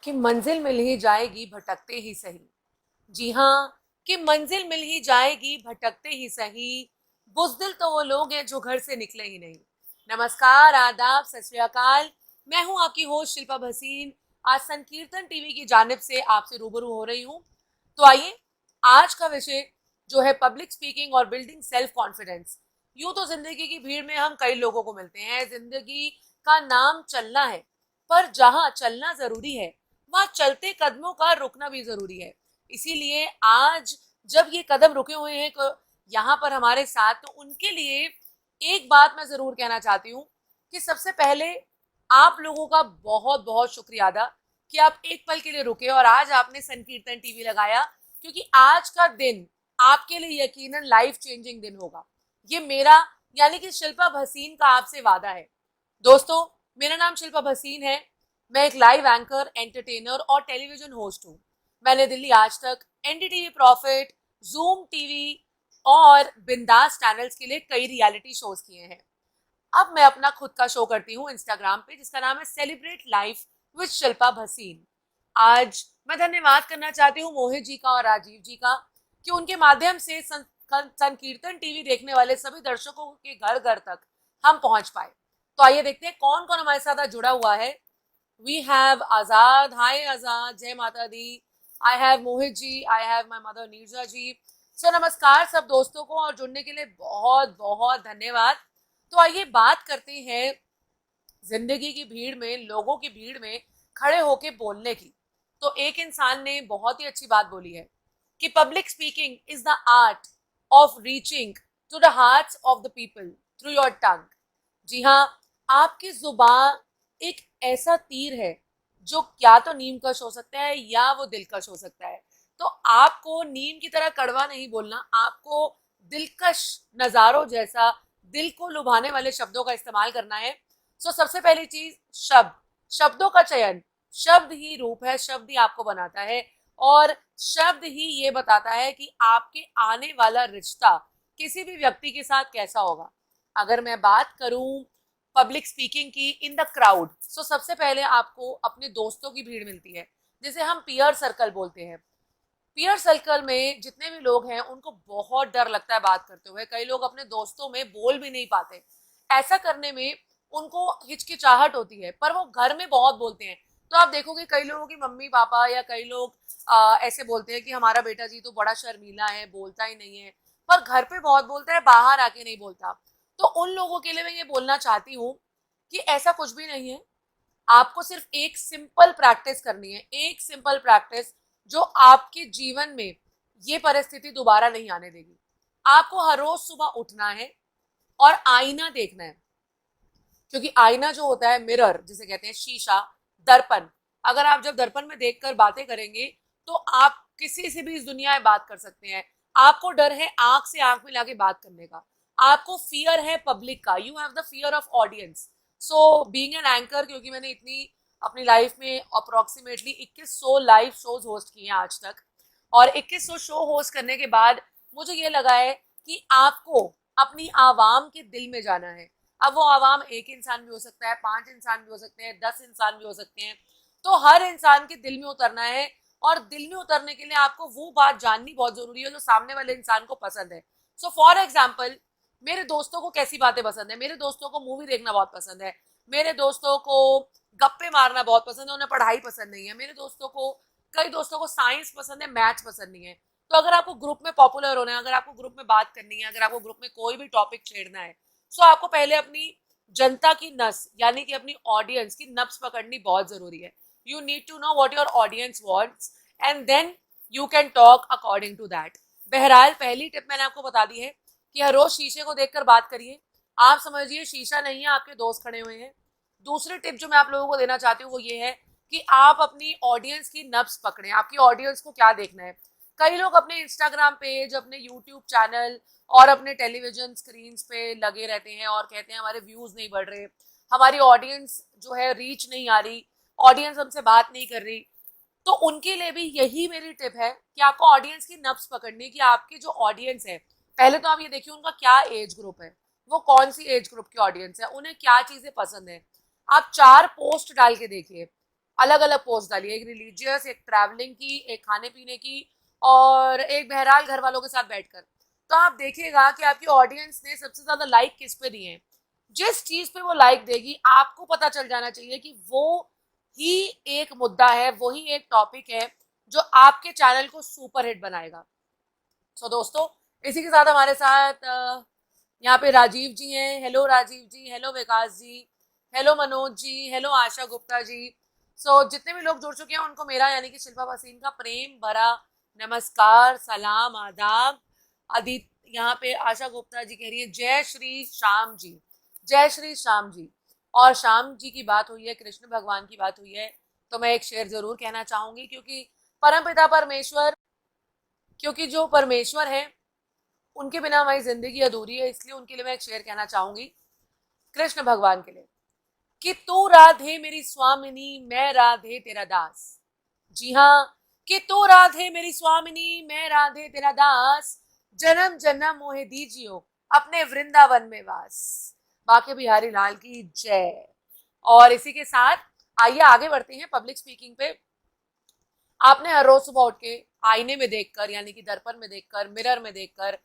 कि मंजिल मिल ही जाएगी भटकते ही सही। जी हाँ, कि मंजिल मिल ही जाएगी भटकते ही सही। बुज़दिल तो वो लोग हैं जो घर से निकले ही नहीं। नमस्कार, आदाब, सत श्री अकाल। मैं हूं आपकी होस्ट शिल्पा भसीन। आज संकीर्तन टीवी की जानिब से आपसे रूबरू हो रही हूं। तो आइए, आज का विषय जो है पब्लिक स्पीकिंग और बिल्डिंग सेल्फ कॉन्फिडेंस। यूं तो जिंदगी की भीड़ में हम कई लोगों को मिलते हैं, जिंदगी का नाम चलना है, पर जहां चलना जरूरी है वहां चलते कदमों का रुकना भी जरूरी है। इसीलिए आज जब ये कदम रुके हुए हैं यहाँ पर हमारे साथ, तो उनके लिए एक बात मैं जरूर कहना चाहती हूँ कि सबसे पहले आप लोगों का बहुत बहुत शुक्रिया अदा कि आप एक पल के लिए रुके और आज आपने संकीर्तन टीवी लगाया, क्योंकि आज का दिन आपके लिए यकीनन लाइफ चेंजिंग दिन होगा। ये मेरा यानी कि शिल्पा भसीन का आपसे वादा है। दोस्तों, मेरा नाम शिल्पा भसीन है। मैं एक लाइव एंकर, एंटरटेनर और टेलीविजन होस्ट हूँ। मैंने दिल्ली आज तक, एनडीटीवी प्रॉफिट, जूम टीवी और बिंदास चैनल्स के लिए कई रियलिटी शोज किए हैं। अब मैं अपना खुद का शो करती हूँ इंस्टाग्राम पे, जिसका नाम है celebrate life with Shilpa Bhasin. आज मैं धन्यवाद करना चाहती हूँ मोहित जी का और राजीव जी का कि उनके माध्यम से संकीर्तन टीवी देखने वाले सभी दर्शकों के घर घर तक हम पहुंच पाए। तो आइए देखते हैं कौन कौन हमारे साथ आज जुड़ा हुआ है। वी हैव आजाद। हाय आजाद, जय माता दी। I have Mohit ji, I have my mother Neerja ji. So नमस्कार सब दोस्तों को, और जुड़ने के लिए बहुत बहुत धन्यवाद। तो आइए बात करते हैं जिंदगी की भीड़ में, लोगों की भीड़ में खड़े होके बोलने की। तो एक इंसान ने बहुत ही अच्छी बात बोली है कि public speaking is the art of reaching to the hearts of the people through your tongue. जी हाँ, आपकी जुबान एक ऐसा तीर है जो क्या तो नीम कश हो सकता है या वो दिलकश हो सकता है। तो आपको नीम की तरह कड़वा नहीं बोलना, आपको दिलकश नजारों जैसा, दिल को लुभाने वाले शब्दों का इस्तेमाल करना है। सो सबसे पहली चीज, शब्द, शब्दों का चयन। शब्द ही रूप है, शब्द ही आपको बनाता है, और शब्द ही ये बताता है कि आपके आने वाला रिश्ता किसी भी व्यक्ति के साथ कैसा होगा। अगर मैं बात करूं पब्लिक स्पीकिंग की इन द क्राउड, सो सबसे पहले आपको अपने दोस्तों की भीड़ मिलती है, जिसे हम पीयर सर्कल बोलते हैं। पीयर सर्कल में जितने भी लोग हैं उनको बहुत डर लगता है बात करते हुए। कई लोग अपने दोस्तों में बोल भी नहीं पाते। ऐसा करने में उनको हिचकिचाहट होती है, पर वो घर में बहुत बोलते हैं। तो आप देखोगे कई लोगों की मम्मी पापा या कई लोग ऐसे बोलते हैं कि हमारा बेटा जी तो बड़ा शर्मीला है, बोलता ही नहीं है, पर घर पे बहुत बोलता है, बाहर आके नहीं बोलता। तो उन लोगों के लिए मैं ये बोलना चाहती हूँ कि ऐसा कुछ भी नहीं है। आपको सिर्फ एक सिंपल प्रैक्टिस करनी है, एक सिंपल प्रैक्टिस जो आपके जीवन में ये परिस्थिति दोबारा नहीं आने देगी। आपको हर रोज सुबह उठना है और आईना देखना है, क्योंकि आईना जो होता है, मिरर जिसे कहते हैं, शीशा, दर्पण। अगर आप जब दर्पण में देखकर बातें करेंगे तो आप किसी से भी इस दुनिया में बात कर सकते हैं। आपको डर है आंख से आंख मिला के बात करने का, आपको फियर है पब्लिक का, you have the fear of audience. So being an anchor, क्योंकि मैंने इतनी अपनी लाइफ में अप्रोक्सीमेटली 2100 लाइव शोज होस्ट किए हैं आज तक, और 2100 शो होस्ट करने के बाद मुझे ये लगा है कि आपको अपनी आवाम के दिल में जाना है। अब वो आवाम एक इंसान भी हो सकता है, 5 इंसान भी हो सकते हैं, 10 इंसान भी हो सकते हैं। तो हर इंसान के दिल में उतरना है, और दिल में उतरने के लिए आपको वो बात जाननी बहुत जरूरी है जो सामने वाले इंसान को पसंद है। सो फॉर एग्जाम्पल, मेरे दोस्तों को कैसी बातें पसंद है, मेरे दोस्तों को मूवी देखना बहुत पसंद है, मेरे दोस्तों को गप्पे मारना बहुत पसंद है, उन्हें पढ़ाई पसंद नहीं है, मेरे दोस्तों को, कई दोस्तों को साइंस पसंद है, मैथ्स पसंद नहीं है। तो अगर आपको ग्रुप में पॉपुलर होना है, अगर आपको ग्रुप में बात करनी है, अगर आपको ग्रुप में कोई भी टॉपिक छेड़ना है, सो आपको पहले अपनी जनता की नस यानी कि अपनी ऑडियंस की नब्ज पकड़नी बहुत जरूरी है। You need to know what your audience wants and then you can talk according to that. बहरहाल, पहली टिप मैंने आपको बता दी है कि हर रोज शीशे को देखकर बात करिए। आप समझिए शीशा नहीं है, आपके दोस्त खड़े हुए हैं। दूसरी टिप जो मैं आप लोगों को देना चाहती हूँ वो ये है कि आप अपनी ऑडियंस की नब्ज पकड़ें, आपकी ऑडियंस को क्या देखना है। कई लोग अपने इंस्टाग्राम पेज, अपने यूट्यूब चैनल और अपने टेलीविजन स्क्रीन पे लगे रहते हैं और कहते हैं हमारे व्यूज नहीं बढ़ रहे, हमारी ऑडियंस जो है रीच नहीं आ रही, ऑडियंस हमसे बात नहीं कर रही। तो उनके लिए भी यही मेरी टिप है कि आपको ऑडियंस की नब्ज पकड़नी, कि आपकी जो ऑडियंस है, पहले तो आप ये देखिए उनका क्या एज ग्रुप है, वो कौन सी एज ग्रुप की ऑडियंस है, उन्हें क्या चीजें पसंद है। आप 4 पोस्ट डाल के देखिए, अलग अलग पोस्ट डाली, एक रिलीजियस, एक ट्रैवलिंग की, एक खाने पीने की, और एक बहरहाल घर वालों के साथ बैठकर। तो आप देखिएगा कि आपकी ऑडियंस ने सबसे ज्यादा लाइक किस पे दिए हैं। जिस चीज पे वो लाइक देगी आपको पता चल जाना चाहिए कि वो ही एक मुद्दा है, वही एक टॉपिक है जो आपके चैनल को सुपरहिट बनाएगा। सो दोस्तों, इसी के साथ हमारे साथ यहाँ पे राजीव जी हैं। हेलो राजीव जी, हेलो विकास जी, हेलो मनोज जी, हेलो आशा गुप्ता जी। जितने भी लोग जुड़ चुके हैं उनको मेरा यानी कि शिल्पा भसीन का प्रेम भरा नमस्कार, सलाम, आदाब। आदित्य यहाँ पे आशा गुप्ता जी कह रही है जय श्री श्याम जी, जय श्री श्याम जी। और श्याम जी की बात हुई है, कृष्ण भगवान की बात हुई है, तो मैं एक शेर जरूर कहना चाहूंगी, क्योंकि परमपिता परमेश्वर, क्योंकि जो परमेश्वर है उनके बिना हमारी जिंदगी अधूरी है, इसलिए उनके लिए मैं एक शेर कहना चाहूंगी कृष्ण भगवान के लिए कि तू राधे मेरी स्वामिनी, मैं राधे तेरा दास। जी हाँ, कि तू राधे मेरी स्वामिनी, मैं राधे तेरा दास, जन्म जन्म मोहे दीजियो अपने वृंदावन में वास। बाके बिहारी लाल की जय। और इसी के साथ आइए आगे बढ़ते हैं पब्लिक स्पीकिंग पे। आपने हर रोज सुबह उठ के आईने में देखकर यानी कि दर्पण में देखकर, मिरर में देखकर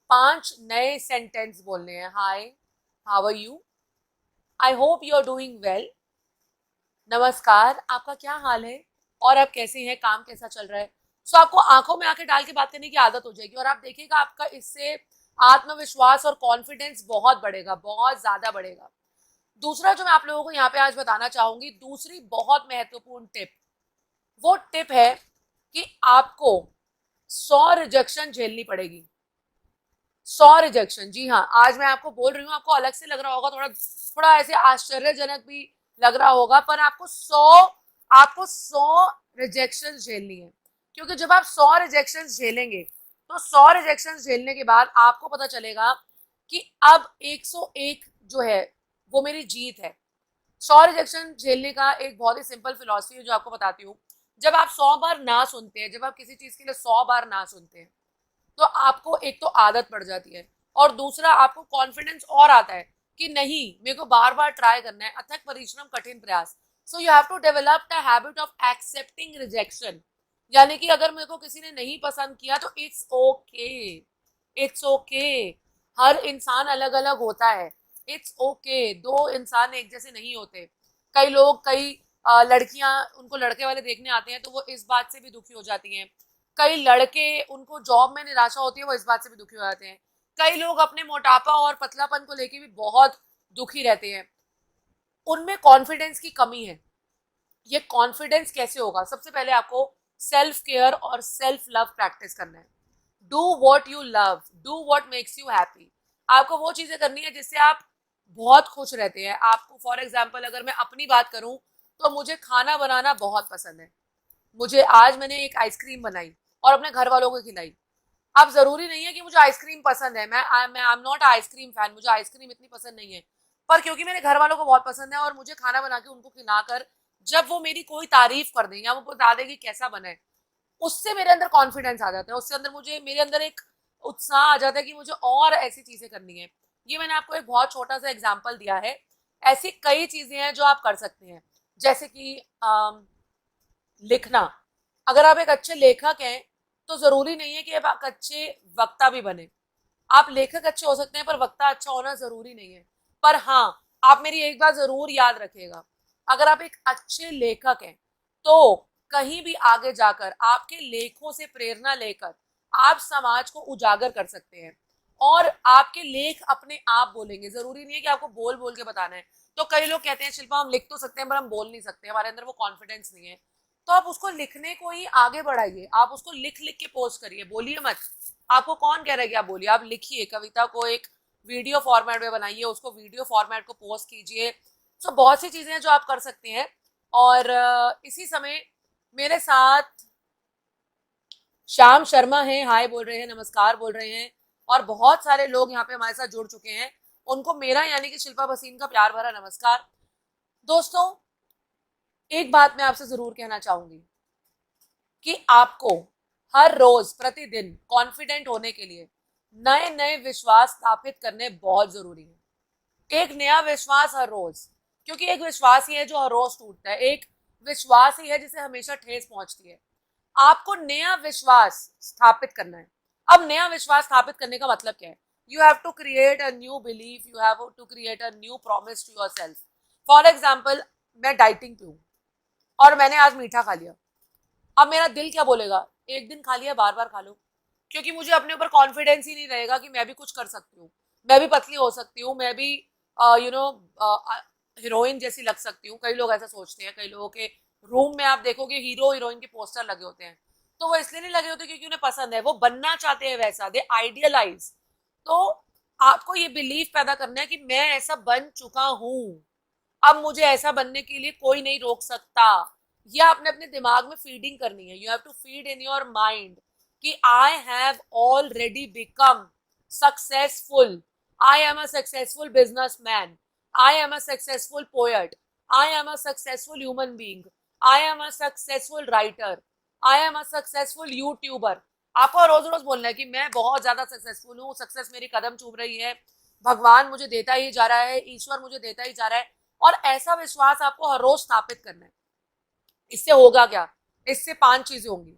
5 नए सेंटेंस बोलने हैं। Hi, how are you, I hope you are doing well, नमस्कार, आपका क्या हाल है, और आप कैसे हैं, काम कैसा चल रहा है। आपको आंखों में आंखें डाल के बात करने की आदत हो जाएगी और आप देखिएगा आपका इससे आत्मविश्वास और कॉन्फिडेंस बहुत बढ़ेगा, बहुत ज्यादा बढ़ेगा। दूसरा जो मैं आप लोगों को यहाँ पे आज बताना चाहूंगी, दूसरी बहुत महत्वपूर्ण टिप, वो टिप है कि आपको 100 रिजेक्शन झेलनी पड़ेगी। 100 रिजेक्शन, जी हाँ, आज मैं आपको बोल रही हूँ, आपको अलग से लग रहा होगा, थोड़ा थोड़ा ऐसे आश्चर्यजनक भी लग रहा होगा, पर आपको 100 रिजेक्शन झेलनी है। क्योंकि जब आप 100 रिजेक्शन झेलेंगे तो 100 रिजेक्शन झेलने के बाद आपको पता चलेगा कि अब 101 जो है वो मेरी जीत है। 100 रिजेक्शन झेलने का एक बहुत ही सिंपल फिलॉसफी है जो आपको बताती हूँ। जब आप 100 बार ना सुनते हैं, जब आप किसी चीज के लिए 100 बार ना सुनते हैं, तो आपको एक तो आदत पड़ जाती है, और दूसरा आपको कॉन्फिडेंस और आता है कि नहीं, मेरे को बार बार ट्राई करना है, अथक परिश्रम कठिन प्रयास। So you have to develop the habit of accepting rejection. यानी कि अगर मेरे को किसी ने नहीं पसंद किया तो इट्स ओके, इट्स ओके। हर इंसान अलग अलग होता है, इट्स ओके। दो इंसान एक जैसे नहीं होते। कई लोग, कई लड़कियां, उनको लड़के वाले देखने आते हैं तो वो इस बात से भी दुखी हो जाती हैं। कई लड़के, उनको जॉब में निराशा होती है, वो इस बात से भी दुखी हो जाते हैं। कई लोग अपने मोटापा और पतलापन को लेके भी बहुत दुखी रहते हैं, उनमें कॉन्फिडेंस की कमी है। ये कॉन्फिडेंस कैसे होगा? सबसे पहले आपको सेल्फ केयर और सेल्फ लव प्रैक्टिस करना है। Do what you love, do what makes you happy. आपको वो चीजें करनी है जिससे आप बहुत खुश रहते हैं। आपको फॉर एग्जाम्पल अगर मैं अपनी बात करूं तो मुझे खाना बनाना बहुत पसंद है। मुझे, आज मैंने एक आइसक्रीम बनाई और अपने घर वालों को खिलाई। अब जरूरी नहीं है कि मुझे आइसक्रीम पसंद है, मैं I am not ice cream fan, मुझे आइसक्रीम इतनी पसंद नहीं है, पर क्योंकि मेरे घर वालों को बहुत पसंद है और मुझे खाना बना के उनको खिलाकर जब वो मेरी कोई तारीफ कर दें या वो बता दें कि कैसा बना है, उससे मेरे अंदर कॉन्फिडेंस आ जाता है, उससे अंदर मुझे, मेरे अंदर एक उत्साह आ जाता है कि मुझे और ऐसी चीजें करनी है। ये मैंने आपको एक बहुत छोटा सा एग्जाम्पल दिया है। ऐसी कई चीजें हैं जो आप कर सकते हैं, जैसे कि लिखना। अगर आप एक अच्छे लेखक हैं तो जरूरी नहीं है कि आप अच्छे वक्ता भी बने। आप लेखक अच्छे हो सकते हैं पर वक्ता अच्छा होना जरूरी नहीं है। पर हाँ, आप मेरी एक बात जरूर याद रखिएगा, अगर आप एक अच्छे लेखक हैं तो कहीं भी आगे जाकर आपके लेखों से प्रेरणा लेकर आप समाज को उजागर कर सकते हैं, और आपके लेख अपने आप बोलेंगे। जरूरी नहीं है कि आपको बोल बोल के बताना है। तो कई लोग कहते हैं शिल्पा हम लिख तो सकते हैं पर हम बोल नहीं सकते, हमारे अंदर वो कॉन्फिडेंस नहीं है। तो आप उसको लिखने को ही आगे बढ़ाइए, आप उसको लिख लिख के पोस्ट करिए, बोलिए मत। आपको कौन कह रहा है कि आप बोलिए? आप लिखिए, कविता को एक वीडियो फॉर्मेट में बनाइए, उसको वीडियो फॉर्मेट को पोस्ट कीजिए। तो बहुत सी चीजें हैं जो आप कर सकते हैं। और इसी समय मेरे साथ श्याम शर्मा हैं, हाय बोल रहे हैं, नमस्कार बोल रहे हैं, और बहुत सारे लोग यहाँ पे हमारे साथ जुड़ चुके हैं। उनको मेरा यानी कि शिल्पा भसीन का प्यार भरा नमस्कार। दोस्तों, एक बात मैं आपसे जरूर कहना चाहूंगी कि आपको हर रोज प्रतिदिन कॉन्फिडेंट होने के लिए नए नए विश्वास स्थापित करने बहुत जरूरी है। एक नया विश्वास हर रोज, क्योंकि एक विश्वास ही है जो हर रोज टूटता है। एक विश्वास ही है जिसे हमेशा ठेस पहुंचती है। आपको नया विश्वास स्थापित करना है। अब नया विश्वास स्थापित करने का मतलब क्या है? You have to create a new belief, you have to create a new promise to yourself. For example, मैं डाइटिंग पे हूँ और मैंने आज मीठा खा लिया। अब मेरा दिल क्या बोलेगा? एक दिन खा लिया, बार बार खा लो, क्योंकि मुझे अपने ऊपर कॉन्फिडेंस ही नहीं रहेगा कि मैं भी कुछ कर सकती हूँ, मैं भी पतली हो सकती हूँ, मैं भी हीरोइन जैसी लग सकती हूँ। कई लोग ऐसा सोचते हैं। कई लोगों के रूम में आप देखोगे हीरो हीरोइन के पोस्टर लगे होते हैं, तो वो इसलिए नहीं लगे होते क्योंकि उन्हें पसंद है, वो बनना चाहते हैं वैसा, दे आइडियलाइज। तो आपको ये बिलीफ पैदा करना है कि मैं ऐसा बन चुका हूं, अब मुझे ऐसा बनने के लिए कोई नहीं रोक सकता। ये आपने अपने दिमाग में फीडिंग करनी है। You have to feed in your mind कि I have already become successful, I am a successful businessman, I am a successful poet, I am a successful human being, I am a successful writer, I am a successful youtuber. आपको रोज रोज बोलना है कि मैं बहुत ज्यादा successful हूँ, success मेरी कदम चूम रही है, भगवान मुझे देता ही जा रहा है, ईश्वर मुझे देता ही जा रहा है। और ऐसा विश्वास आपको हर रोज स्थापित करना है। इससे होगा क्या? इससे 5 चीजें होंगी।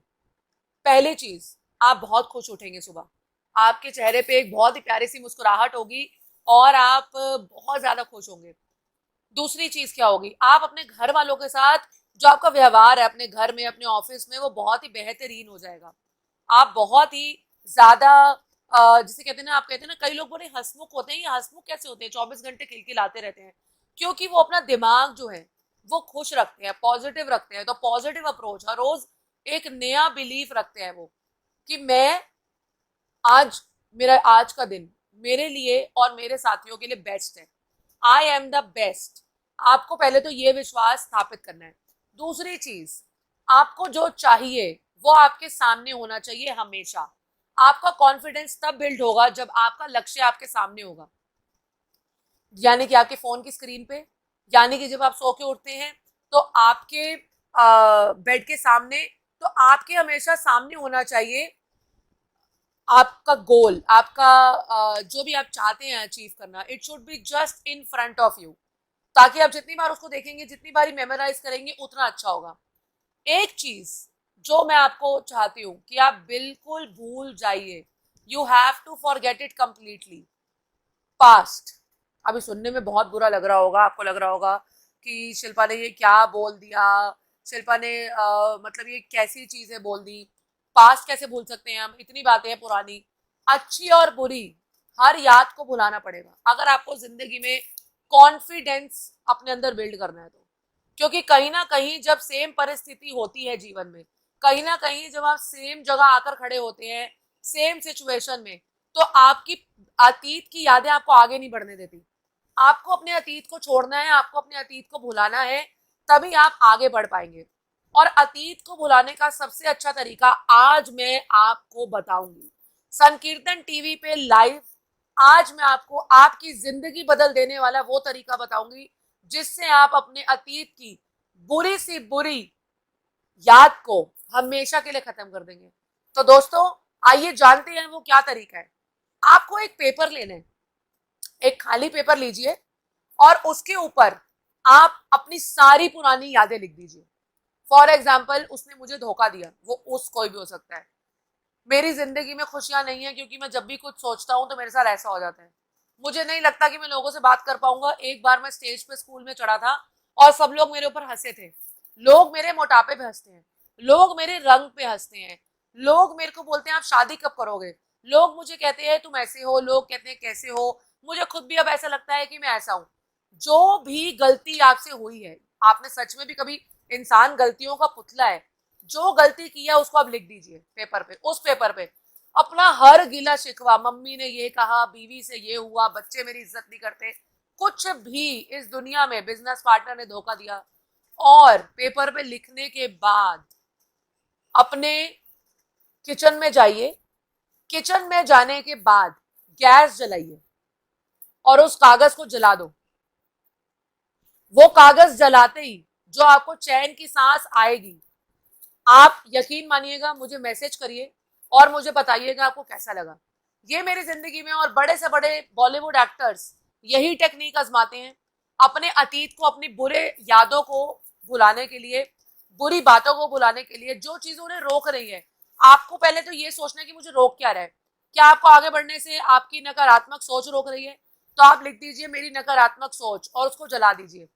पहली चीज, आप बहुत खुश उठेंगे सुबह, आपके चेहरे पे एक बहुत ही प्यारी सी मुस्कुराहट होगी और आप बहुत ज्यादा खुश होंगे। दूसरी चीज क्या होगी? आप अपने घर वालों के साथ जो आपका व्यवहार है, अपने घर में, अपने ऑफिस में, वो बहुत ही बेहतरीन हो जाएगा। आप बहुत ही ज्यादा जिसे कहते हैं ना, आप कहते हैं ना, कई लोग बड़े हंसमुख होते हैं। ये हंसमुख कैसे होते हैं? 24 घंटे खिलखिलाते रहते हैं, क्योंकि वो अपना दिमाग जो है वो खुश रखते हैं, पॉजिटिव रखते हैं। तो पॉजिटिव अप्रोच, हर रोज एक नया बिलीफ रखते हैं वो, कि मैं आज, मेरा आज का दिन मेरे लिए और मेरे साथियों के लिए बेस्ट है, आई एम द बेस्ट। आपको पहले तो ये विश्वास स्थापित करना है। दूसरी चीज, आपको जो चाहिए वो आपके सामने होना चाहिए हमेशा। आपका कॉन्फिडेंस तब बिल्ड होगा जब आपका लक्ष्य आपके सामने होगा, यानी कि आपके फोन की स्क्रीन पे, यानी कि जब आप सो के उठते हैं तो आपके बेड के सामने, तो आपके हमेशा सामने होना चाहिए आपका गोल, आपका जो भी आप चाहते हैं अचीव करना, it should be just in front of you, ताकि आप जितनी बार उसको देखेंगे, जितनी बार मेमोराइज करेंगे, उतना अच्छा होगा। एक चीज जो मैं आपको चाहती हूं कि आप बिल्कुल भूल जाइए, you have to forget it completely, past. अभी सुनने में बहुत बुरा लग रहा होगा, आपको लग रहा होगा कि शिल्पा ने ये क्या बोल दिया, शिल्पा ने मतलब ये कैसी चीजें बोल दी, पास्ट कैसे भूल सकते हैं हम, इतनी बातें हैं पुरानी। अच्छी और बुरी हर याद को भुलाना पड़ेगा अगर आपको जिंदगी में कॉन्फिडेंस अपने अंदर बिल्ड करना है तो। क्योंकि कहीं ना कहीं जब सेम परिस्थिति होती है जीवन में, कहीं ना कहीं जब आप सेम जगह आकर खड़े होते हैं, सेम सिचुएशन में, तो आपकी अतीत की यादें आपको आगे नहीं बढ़ने देती। आपको अपने अतीत को छोड़ना है, आपको अपने अतीत को भुलाना है, तभी आप आगे बढ़ पाएंगे। और अतीत को भुलाने का सबसे अच्छा तरीका आज मैं आपको बताऊंगी, संकीर्तन टीवी पे लाइव। आज मैं आपको आपकी जिंदगी बदल देने वाला वो तरीका बताऊंगी जिससे आप अपने अतीत की बुरी सी बुरी याद को हमेशा के लिए खत्म कर देंगे। तो दोस्तों, आइए जानते हैं वो क्या तरीका है। आपको एक पेपर लेना है, एक खाली पेपर लीजिए और उसके ऊपर आप अपनी सारी पुरानी यादें लिख दीजिए। फॉर एग्जाम्पल, उसने मुझे धोखा दिया, वो उस कोई भी हो सकता है। मेरी जिंदगी में खुशियां नहीं है क्योंकि मैं जब भी कुछ सोचता हूं तो मेरे साथ ऐसा हो जाता है। मुझे नहीं लगता कि मैं लोगों से बात कर पाऊंगा। एक बार मैं स्टेज पे स्कूल में चढ़ा था और सब लोग मेरे ऊपर हंसे थे। लोग मेरे मोटापे पे हंसते हैं, लोग मेरे रंग पे हंसते हैं, लोग मेरे को बोलते हैं आप शादी कब करोगे, लोग मुझे कहते हैं तुम ऐसे हो, लोग कहते हैं कैसे हो। मुझे खुद भी अब ऐसा लगता है कि मैं ऐसा हूं। जो भी गलती आपसे हुई है, आपने सच में भी कभी, इंसान गलतियों का पुतला है, जो गलती किया उसको आप लिख दीजिए पेपर पे। उस पेपर पे अपना हर गिला शिकवा, मम्मी ने ये कहा, बीवी से ये हुआ, बच्चे मेरी इज्जत नहीं करते, कुछ भी इस दुनिया में, बिजनेस पार्टनर ने धोखा दिया, और पेपर पे लिखने के बाद अपने किचन में जाइए। किचन में जाने के बाद गैस जलाइए और उस कागज को जला दो। वो कागज जलाते ही जो आपको चैन की सांस आएगी, आप यकीन मानिएगा, मुझे मैसेज करिए और मुझे बताइएगा आपको कैसा लगा। ये मेरी जिंदगी में, और बड़े से बड़े बॉलीवुड एक्टर्स यही टेक्निक आजमाते हैं अपने अतीत को, अपनी बुरे यादों को भुलाने के लिए, बुरी बातों को बुलाने के लिए, जो चीज उन्हें रोक रही है, आपको पहले तो ये सोचना है कि मुझे रोक क्या रहा है। क्या आपको आगे बढ़ने से आपकी नकारात्मक सोच रोक रही है? तो आप लिख दीजिए मेरी नकारात्मक सोच और उसको जला दीजिए।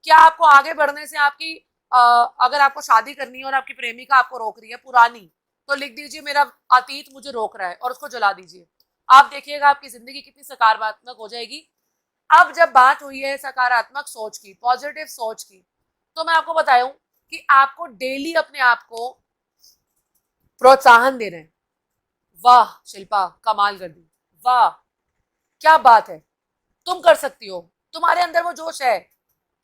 क्या आपको आगे बढ़ने से आपकी अगर आपको शादी करनी है और आपकी प्रेमिका आपको रोक रही है पुरानी, तो लिख दीजिए मेरा अतीत मुझे रोक रहा है और उसको जला दीजिए। आप देखिएगा आपकी जिंदगी कितनी सकारात्मक हो जाएगी। अब जब बात हुई है सकारात्मक सोच की, पॉजिटिव सोच की, तो मैं आपको बताऊं कि आपको डेली अपने आप को प्रोत्साहन देना है। वाह शिल्पा, कमाल कर दी, वाह क्या बात है, तुम कर सकती हो, तुम्हारे अंदर वो जोश है।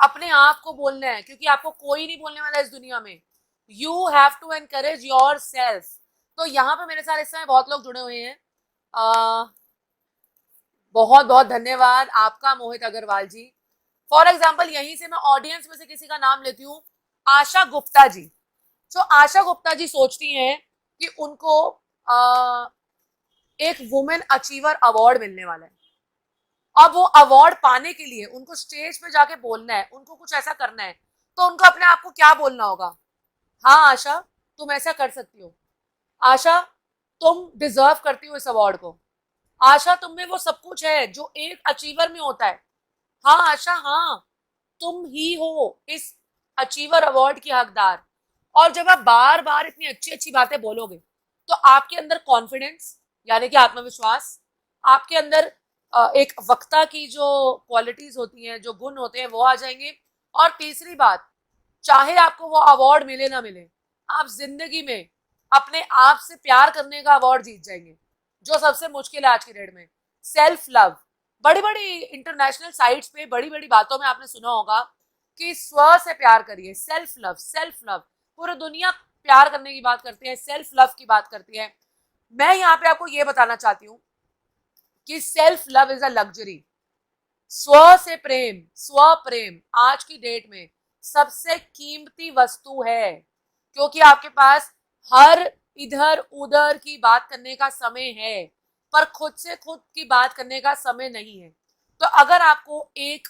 अपने आप को बोलना है, क्योंकि आपको कोई नहीं बोलने वाला इस दुनिया में। You have to encourage yourself. तो यहाँ पे मेरे साथ इस समय बहुत लोग जुड़े हुए हैं। बहुत बहुत धन्यवाद आपका मोहित अग्रवाल जी। फॉर एग्जाम्पल यहीं से मैं ऑडियंस में से किसी का नाम लेती हूँ, आशा गुप्ता जी। तो आशा गुप्ता जी सोचती हैं कि उनको एक वुमेन अचीवर अवार्ड मिलने वाला है। अब वो अवार्ड पाने के लिए उनको स्टेज पे जाके बोलना है, उनको कुछ ऐसा करना है, तो उनको अपने आप को क्या बोलना होगा? हाँ आशा, तुम ऐसा कर सकती हो। आशा, तुम डिजर्व करती हो इस अवार्ड को। आशा, तुम में वो सब कुछ है जो एक अचीवर में होता है। हाँ आशा, हाँ, तुम ही हो इस अचीवर अवार्ड की हकदार। और जब आप बार बार इतनी अच्छी अच्छी बातें बोलोगे, तो आपके अंदर कॉन्फिडेंस यानी कि आत्मविश्वास, आपके अंदर एक वक्ता की जो क्वालिटीज होती हैं, जो गुण होते हैं, वो आ जाएंगे। और तीसरी बात, चाहे आपको वो अवार्ड मिले ना मिले, आप जिंदगी में अपने आप से प्यार करने का अवार्ड जीत जाएंगे, जो सबसे मुश्किल है आज की डेट में। सेल्फ लव, बड़ी बड़ी इंटरनेशनल साइट्स पे बड़ी बड़ी बातों में आपने सुना होगा कि स्व से प्यार करिए, सेल्फ लव, सेल्फ लव। पूरी दुनिया प्यार करने की बात करती है, सेल्फ लव की बात करती है। मैं यहाँ पे आपको ये बताना चाहती हूँ कि self love is a luxury. स्व से प्रेम, स्व प्रेम आज की डेट में सबसे कीमती वस्तु है, क्योंकि आपके पास हर इधर उधर की बात करने का समय है, पर खुद से खुद की बात करने का समय नहीं है। तो अगर आपको एक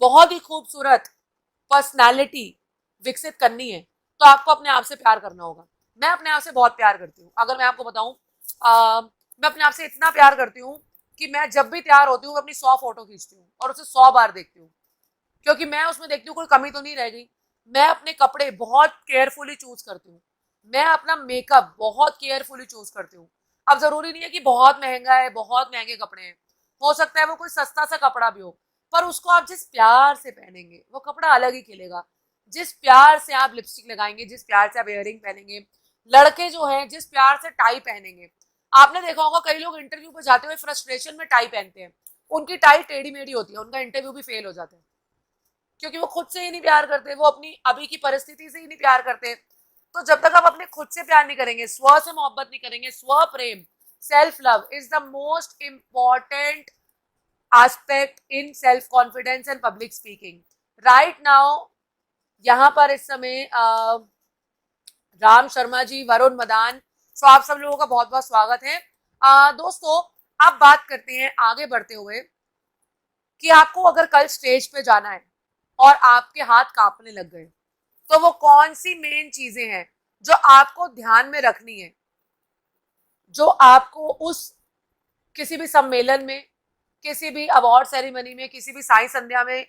बहुत ही खूबसूरत पर्सनालिटी विकसित करनी है, तो आपको अपने आप से प्यार करना होगा। मैं अपने आप से बहुत प्यार करती हूँ। अगर मैं आपको बताऊं, मैं अपने आप से इतना प्यार करती हूँ कि मैं जब भी तैयार होती हूँ अपनी 100 फोटो खींचती हूँ और उसे 100 बार देखती हूँ, क्योंकि मैं उसमें देखती हूँ कोई कमी तो नहीं रह गई। मैं अपने कपड़े बहुत केयरफुली चूज करती हूँ, मैं अपना मेकअप बहुत केयरफुली चूज करती हूँ। अब जरूरी नहीं है कि बहुत महंगा है, बहुत महंगे कपड़े हैं, हो सकता है वो कोई सस्ता सा कपड़ा भी हो, पर उसको आप जिस प्यार से पहनेंगे वो कपड़ा अलग ही खिलेगा। जिस प्यार से आप लिपस्टिक लगाएंगे, जिस प्यार से आप इयररिंग पहनेंगे, लड़के जो हैं जिस प्यार से टाई पहनेंगे। आपने देखा होगा कई लोग इंटरव्यू पे जाते हुए फ्रस्ट्रेशन में टाई पहनते हैं, उनकी टाई टेढ़ी मेढ़ी होती है, उनका इंटरव्यू भी फेल हो जाता है, क्योंकि वो खुद से ही नहीं प्यार करते, वो अपनी अभी की परिस्थिति से ही नहीं प्यार करते। तो जब तक आप अपने खुद से प्यार नहीं करेंगे, स्व से मोहब्बत नहीं करेंगे, स्व प्रेम, self love is the most important aspect in self confidence and public speaking. Right now यहाँ पर इस समय राम शर्मा जी, वरुण मदान, तो आप सब लोगों का बहुत बहुत स्वागत है। दोस्तों, अब बात करते हैं आगे बढ़ते हुए कि आपको अगर कल स्टेज पे जाना है और आपके हाथ कांपने लग गए, तो वो कौन सी मेन चीजें हैं जो आपको ध्यान में रखनी है, जो आपको उस किसी भी सम्मेलन में, किसी भी अवार्ड सेरेमनी में, किसी भी साई संध्या में,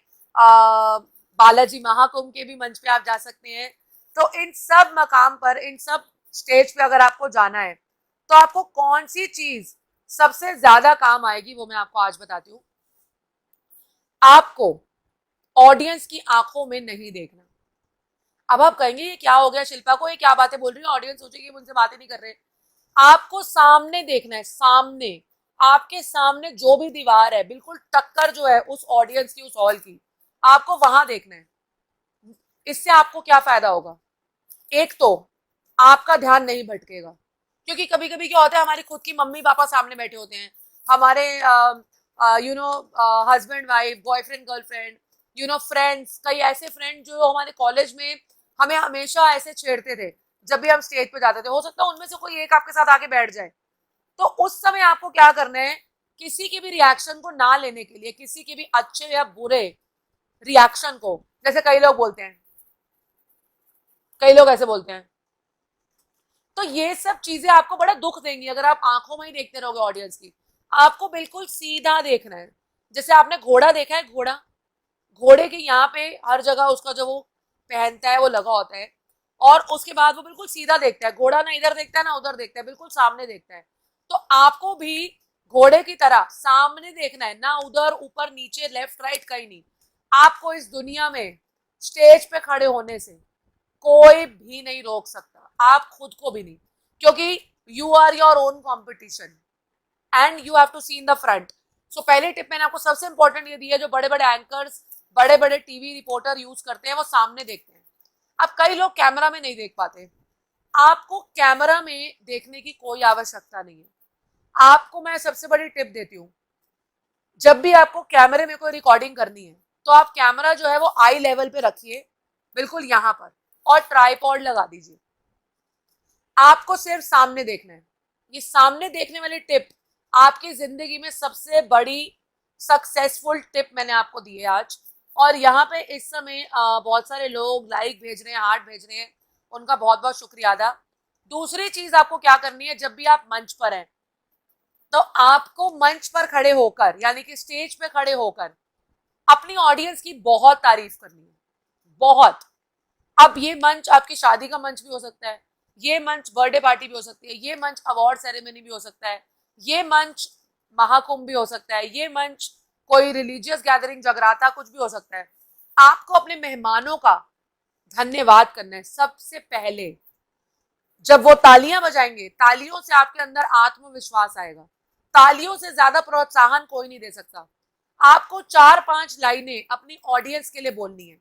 बालाजी महाकुंभ के भी मंच पे आप जा सकते हैं। तो इन सब मकाम पर, इन सब स्टेज पे अगर आपको जाना है, तो आपको कौन सी चीज सबसे ज्यादा काम आएगी, वो मैं आपको आज बताती हूँ। आपको ऑडियंस की आंखों में नहीं देखना। अब आप कहेंगे ये क्या हो गया शिल्पा को, ये क्या बातें बोल रही है, ऑडियंस सोचेगी मुझसे बातें नहीं कर रहे। आपको सामने देखना है, सामने, आपके सामने जो भी दीवार है, बिल्कुल टक्कर जो है उस ऑडियंस की, उस हॉल की, आपको वहां देखना है। इससे आपको क्या फायदा होगा? एक तो आपका ध्यान नहीं भटकेगा, क्योंकि कभी कभी क्या होता है, हमारी खुद की मम्मी पापा सामने बैठे होते हैं, हमारे husband wife, boyfriend girlfriend, friends, कई ऐसे फ्रेंड जो हमारे कॉलेज में हमें हमेशा ऐसे छेड़ते थे जब भी हम स्टेज पे जाते थे। हो सकता है उनमें से कोई एक आपके साथ आके बैठ जाए। तो उस समय आपको क्या करना है, किसी के भी रिएक्शन को ना लेने के लिए, किसी के भी अच्छे या बुरे रिएक्शन को, जैसे कई लोग बोलते हैं कई लोग ऐसे बोलते हैं। तो ये सब चीजें आपको बड़ा दुख देंगी अगर आप आंखों में ही देखते रहोगे ऑडियंस की। आपको बिल्कुल सीधा देखना है। जैसे आपने घोड़ा देखा है, घोड़ा, घोड़े के यहाँ पे हर जगह उसका जो वो पहनता है वो लगा होता है, और उसके बाद वो बिल्कुल सीधा देखता है। घोड़ा ना इधर देखता है ना उधर देखता है, बिल्कुल सामने देखता है। तो आपको भी घोड़े की तरह सामने देखना है, ना उधर ऊपर नीचे लेफ्ट राइट कहीं नहीं। आपको इस दुनिया में स्टेज पे खड़े होने से कोई भी नहीं रोक सकता, आप खुद को भी नहीं, क्योंकि you are your own competition and you have to see in the front. So पहले टिप मैंने आपको सबसे इंपॉर्टेंट ये दी है, जो बड़े बड़े एंकर्स, बड़े बड़े टीवी रिपोर्टर यूज करते हैं, वो सामने देखते हैं। अब कई लोग कैमरा में नहीं देख पाते। आपको कैमरा में देखने की कोई आवश्यकता नहीं है। आपको मैं सबसे बड़ी टिप देती हूँ, जब भी आपको कैमरे में कोई रिकॉर्डिंग करनी है तो आप कैमरा जो है वो आई लेवल पे रखिए, बिल्कुल यहाँ पर, और ट्राइपॉड लगा दीजिए। आपको सिर्फ सामने देखना है। ये सामने देखने वाली टिप आपकी जिंदगी में सबसे बड़ी सक्सेसफुल टिप मैंने आपको दी है आज। और यहाँ पे इस समय बहुत सारे लोग लाइक भेज रहे हैं, हार्ट भेज रहे हैं, उनका बहुत बहुत शुक्रिया अदा। दूसरी चीज आपको क्या करनी है, जब भी आप मंच पर हैं तो आपको मंच पर खड़े होकर, यानी कि स्टेज पे खड़े होकर, अपनी ऑडियंस की बहुत तारीफ करनी है, बहुत। अब ये मंच आपकी शादी का मंच भी हो सकता है, ये मंच बर्थडे पार्टी भी हो सकती है, ये मंच अवार्ड सेरेमनी भी हो सकता है, ये मंच महाकुंभ भी हो सकता है, ये मंच कोई रिलीजियस गैदरिंग, जगराता, कुछ भी हो सकता है। आपको अपने मेहमानों का धन्यवाद करना है सबसे पहले। जब वो तालियां बजाएंगे, तालियों से आपके अंदर आत्मविश्वास आएगा। तालियों से ज्यादा प्रोत्साहन कोई नहीं दे सकता। आपको 4-5 लाइनें अपनी ऑडियंस के लिए बोलनी है।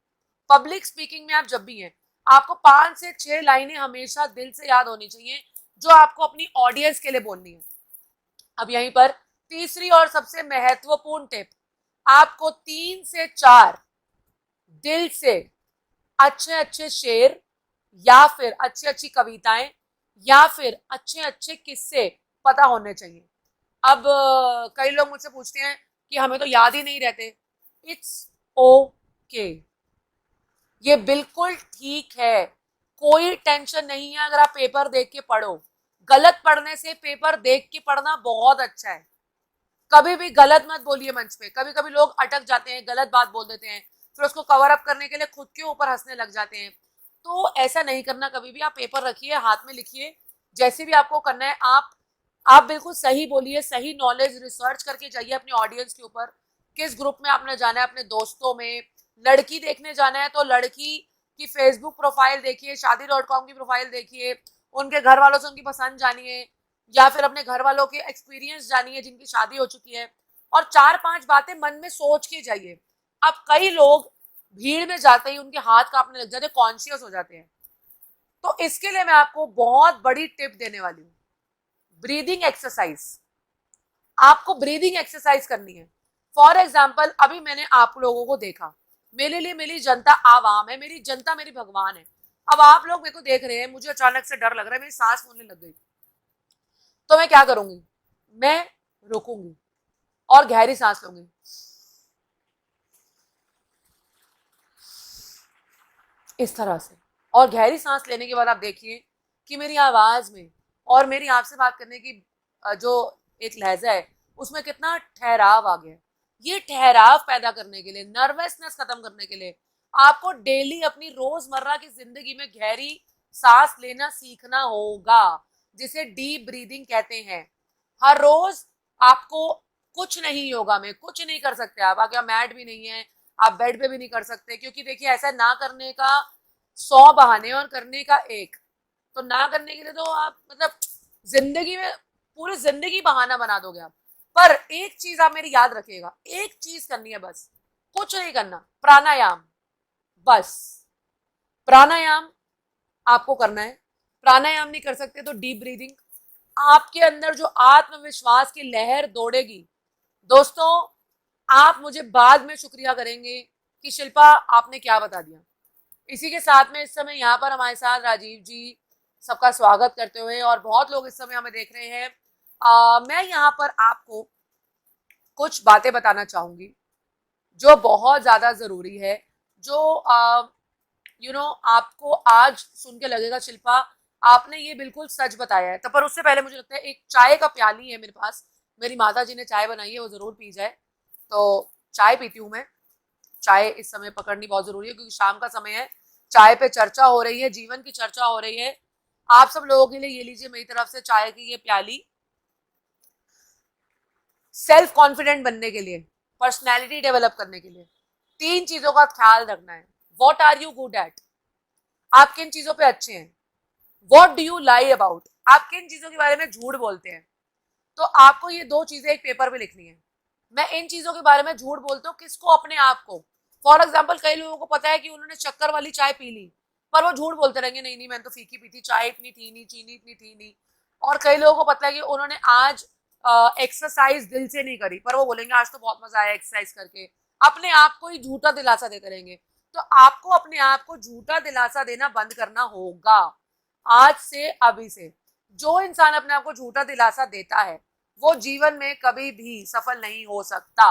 पब्लिक स्पीकिंग में आप जब भी हैं, आपको 5 से 6 लाइनें हमेशा दिल से याद होनी चाहिए, जो आपको अपनी ऑडियंस के लिए बोलनी है। अब यहीं पर तीसरी और सबसे महत्वपूर्ण टिप, आपको 3 से 4 दिल से अच्छे अच्छे शेर, या फिर अच्छी अच्छी कविताएं, या फिर अच्छे अच्छे किस्से पता होने चाहिए। अब कई लोग मुझसे पूछते हैं कि हमें तो याद ही नहीं रहते। इट्स ओके, ये बिल्कुल ठीक है, कोई टेंशन नहीं है अगर आप पेपर देख के पढ़ो। गलत पढ़ने से पेपर देख के पढ़ना बहुत अच्छा है। कभी भी गलत मत बोलिए मंच पे। कभी कभी लोग अटक जाते हैं, गलत बात बोल देते हैं, फिर उसको कवर अप करने के लिए खुद के ऊपर हंसने लग जाते हैं। तो ऐसा नहीं करना कभी भी। आप पेपर रखिए, हाथ में लिखिए, जैसे भी आपको करना है आप बिल्कुल सही बोलिए, सही नॉलेज रिसर्च करके जाइए अपनी ऑडियंस के ऊपर। किस ग्रुप में आपने जाना है, अपने दोस्तों में। लड़की देखने जाना है तो लड़की की फेसबुक प्रोफाइल देखिए, शादी.com की प्रोफाइल देखिए, उनके घर वालों से उनकी पसंद जानिए, या फिर अपने घर वालों के एक्सपीरियंस जानिए जिनकी शादी हो चुकी है, और 4-5 बातें मन में सोच के जाइए। अब कई लोग भीड़ में जाते ही उनके हाथ कांपने लग जाते हैं, कॉन्शियस हो जाते हैं। तो इसके लिए मैं आपको बहुत बड़ी टिप देने वाली हूँ, ब्रीदिंग एक्सरसाइज। आपको ब्रीदिंग एक्सरसाइज करनी है। फॉर एग्जाम्पल, अभी मैंने आप लोगों को देखा, मेरे लिए मेरी जनता आवाम है, मेरी जनता मेरी भगवान है। अब आप लोग मेरे को देख रहे हैं, मुझे अचानक से डर लग रहा है, मेरी सांस फूलने लग गई, तो मैं क्या करूंगी, मैं रुकूंगी और गहरी सांस लूंगी। इस तरह से, और गहरी सांस लेने के बाद आप देखिए कि मेरी आवाज में और मेरी आपसे बात करने की जो एक लहजा है उसमें कितना ठहराव आ गया। ये ठहराव पैदा करने के लिए, नर्वसनेस खत्म करने के लिए, आपको डेली अपनी रोजमर्रा की जिंदगी में गहरी सांस लेना सीखना होगा, जिसे डीप ब्रीदिंग कहते हैं। हर रोज आपको, कुछ नहीं योगा में कुछ नहीं कर सकते आप, आगे मैट भी नहीं है, आप बेड पे भी नहीं कर सकते, क्योंकि देखिए ऐसा ना करने का 100 बहाने और करने का एक। तो ना करने के लिए तो आप मतलब जिंदगी में पूरी जिंदगी बहाना बना दोगे आप। पर एक चीज आप मेरी याद रखिएगा, एक चीज करनी है बस, कुछ नहीं करना, प्राणायाम, बस प्राणायाम आपको करना है। प्राणायाम नहीं कर सकते तो डीप ब्रीदिंग। आपके अंदर जो आत्मविश्वास की लहर दौड़ेगी, दोस्तों आप मुझे बाद में शुक्रिया करेंगे कि शिल्पा आपने क्या बता दिया। इसी के साथ में इस समय यहाँ पर हमारे साथ राजीव जी सबका स्वागत करते हुए, और बहुत लोग इस समय हमें देख रहे हैं। मैं यहाँ पर आपको कुछ बातें बताना चाहूंगी जो बहुत ज्यादा जरूरी है, जो आपको आज सुन के लगेगा शिल्पा आपने ये बिल्कुल सच बताया है, तो पर उससे पहले मुझे लगता है एक चाय का प्याली है मेरे पास, मेरी माता जी ने चाय बनाई है, वो जरूर पी जाए। तो चाय पीती हूँ मैं। चाय इस समय पकड़नी बहुत जरूरी है क्योंकि शाम का समय है, चाय पे चर्चा हो रही है, जीवन की चर्चा हो रही है। आप सब लोगों के लिए ये लीजिए मेरी तरफ से चाय की ये प्याली। सेल्फ कॉन्फिडेंट बनने के लिए, पर्सनैलिटी डेवलप करने के लिए 3 चीजों का ख्याल रखना है। What are you good at, आप किन चीजों पे अच्छे हैं। What do you lie about, आप किन चीजों के बारे में झूठ बोलते हैं। तो आपको ये 2 चीजें एक पेपर पे लिखनी है। मैं इन चीजों के बारे में झूठ बोलता हूँ किसको, अपने आप को। फॉर एग्जाम्पल कई लोगों को पता है कि उन्होंने शक्कर वाली चाय पी ली, पर वो झूठ बोलते रहेंगे, नहीं नहीं मैंने तो फीकी पी थी, चाय इतनी थी नहीं, चीनी इतनी थी नहीं। और कई लोगों को पता है कि उन्होंने आज एक्सरसाइज दिल से नहीं करी, पर वो बोलेंगे आज तो बहुत मजा आया एक्सरसाइज करके। अपने आप को ही झूठा दिलासा देते रहेंगे। तो आपको अपने आप को झूठा दिलासा देना बंद करना होगा आज से, अभी से। जो इंसान अपने आप को झूठा दिलासा देता है वो जीवन में कभी भी सफल नहीं हो सकता।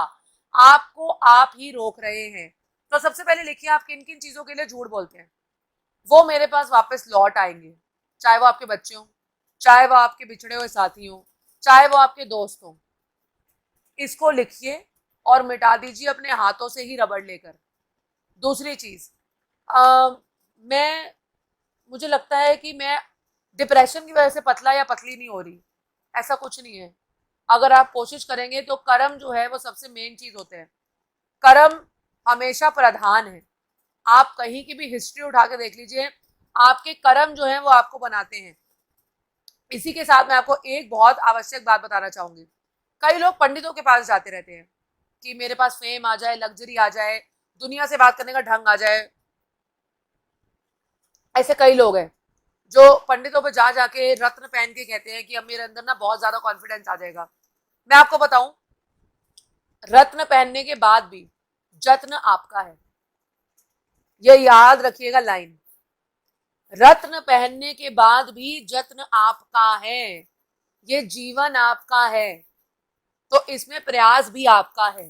आपको आप ही रोक रहे हैं। तो सबसे पहले लिखिए आप किन किन चीजों के लिए झूठ बोलते हैं, वो मेरे पास वापस लौट आएंगे। चाहे वो आपके बच्चे हों, चाहे वो आपके बिछड़े हुए साथी हों, चाहे वो आपके दोस्त हों। इसको लिखिए और मिटा दीजिए अपने हाथों से ही रबड़ लेकर। दूसरी चीज, मैं मुझे लगता है कि मैं डिप्रेशन की वजह से पतला या पतली नहीं हो रही, ऐसा कुछ नहीं है। अगर आप कोशिश करेंगे तो कर्म जो है वो सबसे मेन चीज होते हैं। कर्म हमेशा प्रधान है। आप कहीं की भी हिस्ट्री उठा के देख लीजिए, आपके कर्म जो है वो आपको बनाते हैं। इसी के साथ मैं आपको एक बहुत आवश्यक बात बताना चाहूंगी। कई लोग पंडितों के पास जाते रहते हैं कि मेरे पास फेम आ जाए, लग्जरी आ जाए, दुनिया से बात करने का ढंग आ जाए। ऐसे कई लोग हैं जो पंडितों पे जा जाके रत्न पहन के कहते हैं कि अब मेरे अंदर ना बहुत ज्यादा कॉन्फिडेंस आ जाएगा। मैं आपको बताऊं, रत्न पहनने के बाद भी जत्न आपका है। ये याद रखिएगा लाइन, रत्न पहनने के बाद भी जत्न आपका है। ये जीवन आपका है, तो इसमें प्रयास भी आपका है।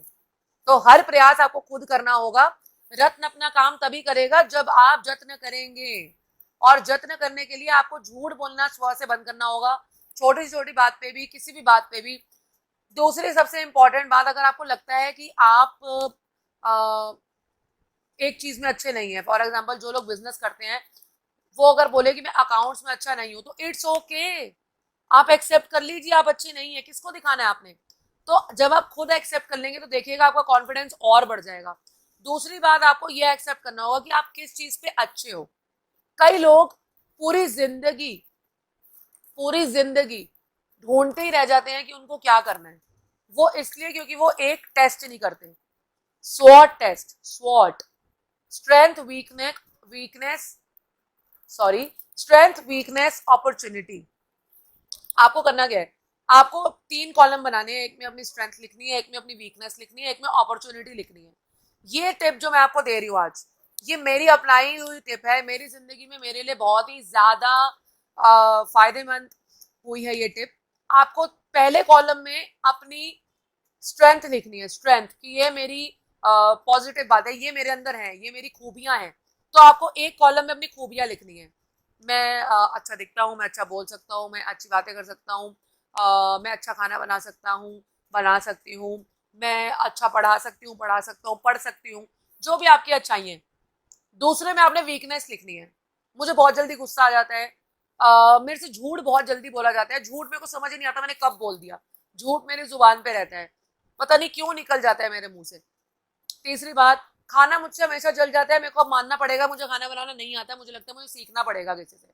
तो हर प्रयास आपको खुद करना होगा। रत्न अपना काम तभी करेगा जब आप जत्न करेंगे, और जत्न करने के लिए आपको झूठ बोलना स्व से बंद करना होगा, छोटी छोटी बात पे भी, किसी भी बात पे भी। दूसरी सबसे इंपॉर्टेंट बात, अगर आपको लगता है कि आप एक चीज में अच्छे नहीं है, फॉर एग्जाम्पल जो लोग बिजनेस करते हैं वो अगर बोले कि मैं अकाउंट्स में अच्छा नहीं हूं, तो इट्स ओके, आप एक्सेप्ट कर लीजिए आप अच्छे नहीं है, किसको दिखाना है आपने। तो जब आप खुद एक्सेप्ट कर लेंगे तो देखिएगा आपका कॉन्फिडेंस और बढ़ जाएगा। दूसरी बात, आपको यह एक्सेप्ट करना होगा कि आप किस चीज पे अच्छे हो। कई लोग पूरी जिंदगी ढूंढते ही रह जाते हैं कि उनको क्या करना है। वो इसलिए क्योंकि वो एक टेस्ट नहीं करते, स्वॉट टेस्ट। स्वॉट, strength weakness strength weakness opportunity. आपको करना क्या है, आपको 3 कॉलम बनाने हैं, एक में अपनी स्ट्रेंथ लिखनी है, एक में अपनी वीकनेस लिखनी है, एक में अपॉर्चुनिटी लिखनी है। ये टिप जो मैं आपको दे रही हूँ आज, ये मेरी अप्लाई हुई टिप है, मेरी जिंदगी में मेरे लिए बहुत ही ज्यादा फायदेमंद हुई है ये टिप। आपको पहले कॉलम में अपनी स्ट्रेंथ लिखनी है, स्ट्रेंथ कि ये मेरी पॉजिटिव बात है, ये मेरे अंदर है, ये मेरी खूबियां हैं। तो आपको एक कॉलम में अपनी खूबियां लिखनी है। मैं अच्छा दिखता हूँ, मैं अच्छा बोल सकता हूँ, मैं अच्छी बातें कर सकता हूँ, मैं अच्छा खाना बना सकता हूँ, बना सकती हूँ, मैं अच्छा पढ़ा सकती हूँ, पढ़ा सकता हूँ, पढ़ सकती हूँ, जो भी आपकी अच्छाई है। दूसरे में आपने वीकनेस लिखनी है। मुझे बहुत जल्दी गुस्सा आ जाता है, मेरे से झूठ बहुत जल्दी बोला जाता है, झूठ मेरे को समझ ही नहीं आता मैंने कब बोल दिया। झूठ मेरी जुबान पे रहता है, पता नहीं क्यों निकल जाता है मेरे मुंह से। तीसरी बात, खाना मुझसे हमेशा जल जाता है, मेरे को अब मानना पड़ेगा मुझे खाना बनाना नहीं आता, मुझे लगता है मुझे सीखना पड़ेगा किसी से।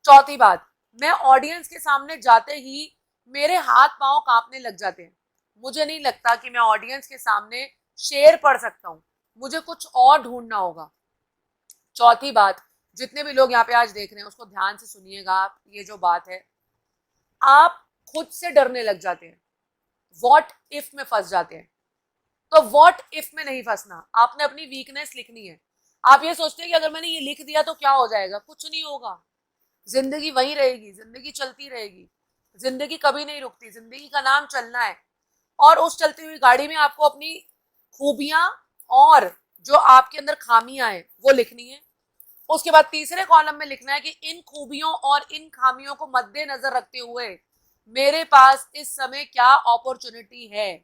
चौथी बात, मैं ऑडियंस के सामने जाते ही मेरे हाथ पांव कांपने लग जाते हैं। मुझे नहीं लगता कि मैं ऑडियंस के सामने शेर पढ़ सकता हूँ, मुझे कुछ और ढूंढना होगा। चौथी बात, जितने भी लोग यहाँ पे आज देख रहे हैं उसको ध्यान से सुनिएगा आप, ये जो बात है, आप खुद से डरने लग जाते हैं, व्हाट इफ में फंस जाते हैं। तो व्हाट इफ में नहीं फंसना, आपने अपनी वीकनेस लिखनी है। आप ये सोचते हैं कि अगर मैंने ये लिख दिया तो क्या हो जाएगा, कुछ नहीं होगा। जिंदगी वही रहेगी, जिंदगी चलती रहेगी, जिंदगी कभी नहीं रुकती, जिंदगी का नाम चलना है। और उस चलती हुई गाड़ी में आपको अपनी खूबियां और जो आपके अंदर खामियां हैं वो लिखनी है। उसके बाद तीसरे कॉलम में लिखना है कि इन खूबियों और इन खामियों को मद्देनजर रखते हुए मेरे पास इस समय क्या अपॉर्चुनिटी है,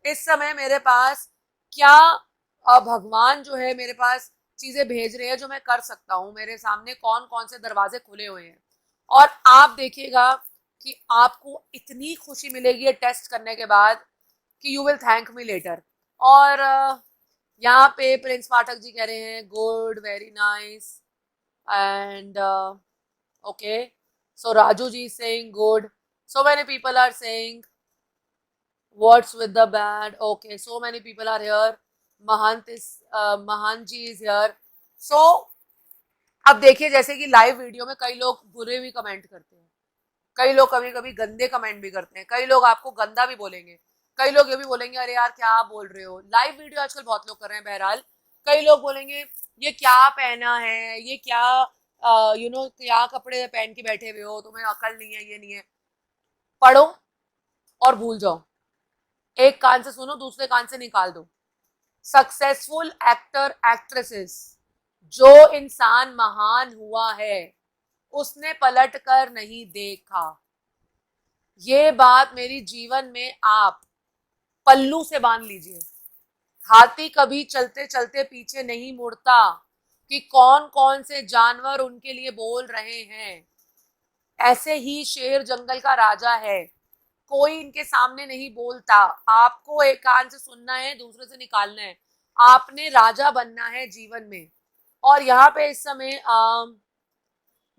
इस समय मेरे पास क्या भगवान जो है मेरे पास चीजें भेज रहे हैं जो मैं कर सकता हूं, मेरे सामने कौन कौन से दरवाजे खुले हुए हैं। और आप देखिएगा कि आपको इतनी खुशी मिलेगी ये टेस्ट करने के बाद कि you will thank me later. और यहाँ पे प्रिंस पाठक जी कह रहे हैं good, very nice, and okay, so Raju ji saying good, so many people are saying what's with the band, okay, so many people are here, Mahant ji is here। so अब देखिए जैसे कि लाइव वीडियो में कई लोग बुरे भी कमेंट करते हैं, कई लोग कभी कभी गंदे कमेंट भी करते हैं, कई लोग आपको गंदा भी बोलेंगे, कई लोग ये भी बोलेंगे अरे यार क्या आप बोल रहे हो। लाइव वीडियो आजकल बहुत लोग कर रहे हैं। बहरहाल कई लोग बोलेंगे ये क्या पहना है, ये क्या क्या कपड़े पहन के बैठे हुए हो, तुम्हें अकल नहीं है, ये नहीं है। पढ़ो और भूल जाओ, एक कान से सुनो दूसरे कान से निकाल दो। सक्सेसफुल एक्टर एक्ट्रेसेस, जो इंसान महान हुआ है उसने पलट कर नहीं देखा। ये बात मेरी जीवन में आप पल्लू से बांध लीजिए। हाथी कभी चलते चलते पीछे नहीं मुड़ता कि कौन कौन से जानवर उनके लिए बोल रहे हैं। ऐसे ही शेर जंगल का राजा है, कोई इनके सामने नहीं बोलता। आपको एक कान से सुनना है दूसरे से निकालना है, आपने राजा बनना है जीवन में। और यहाँ पे इस समय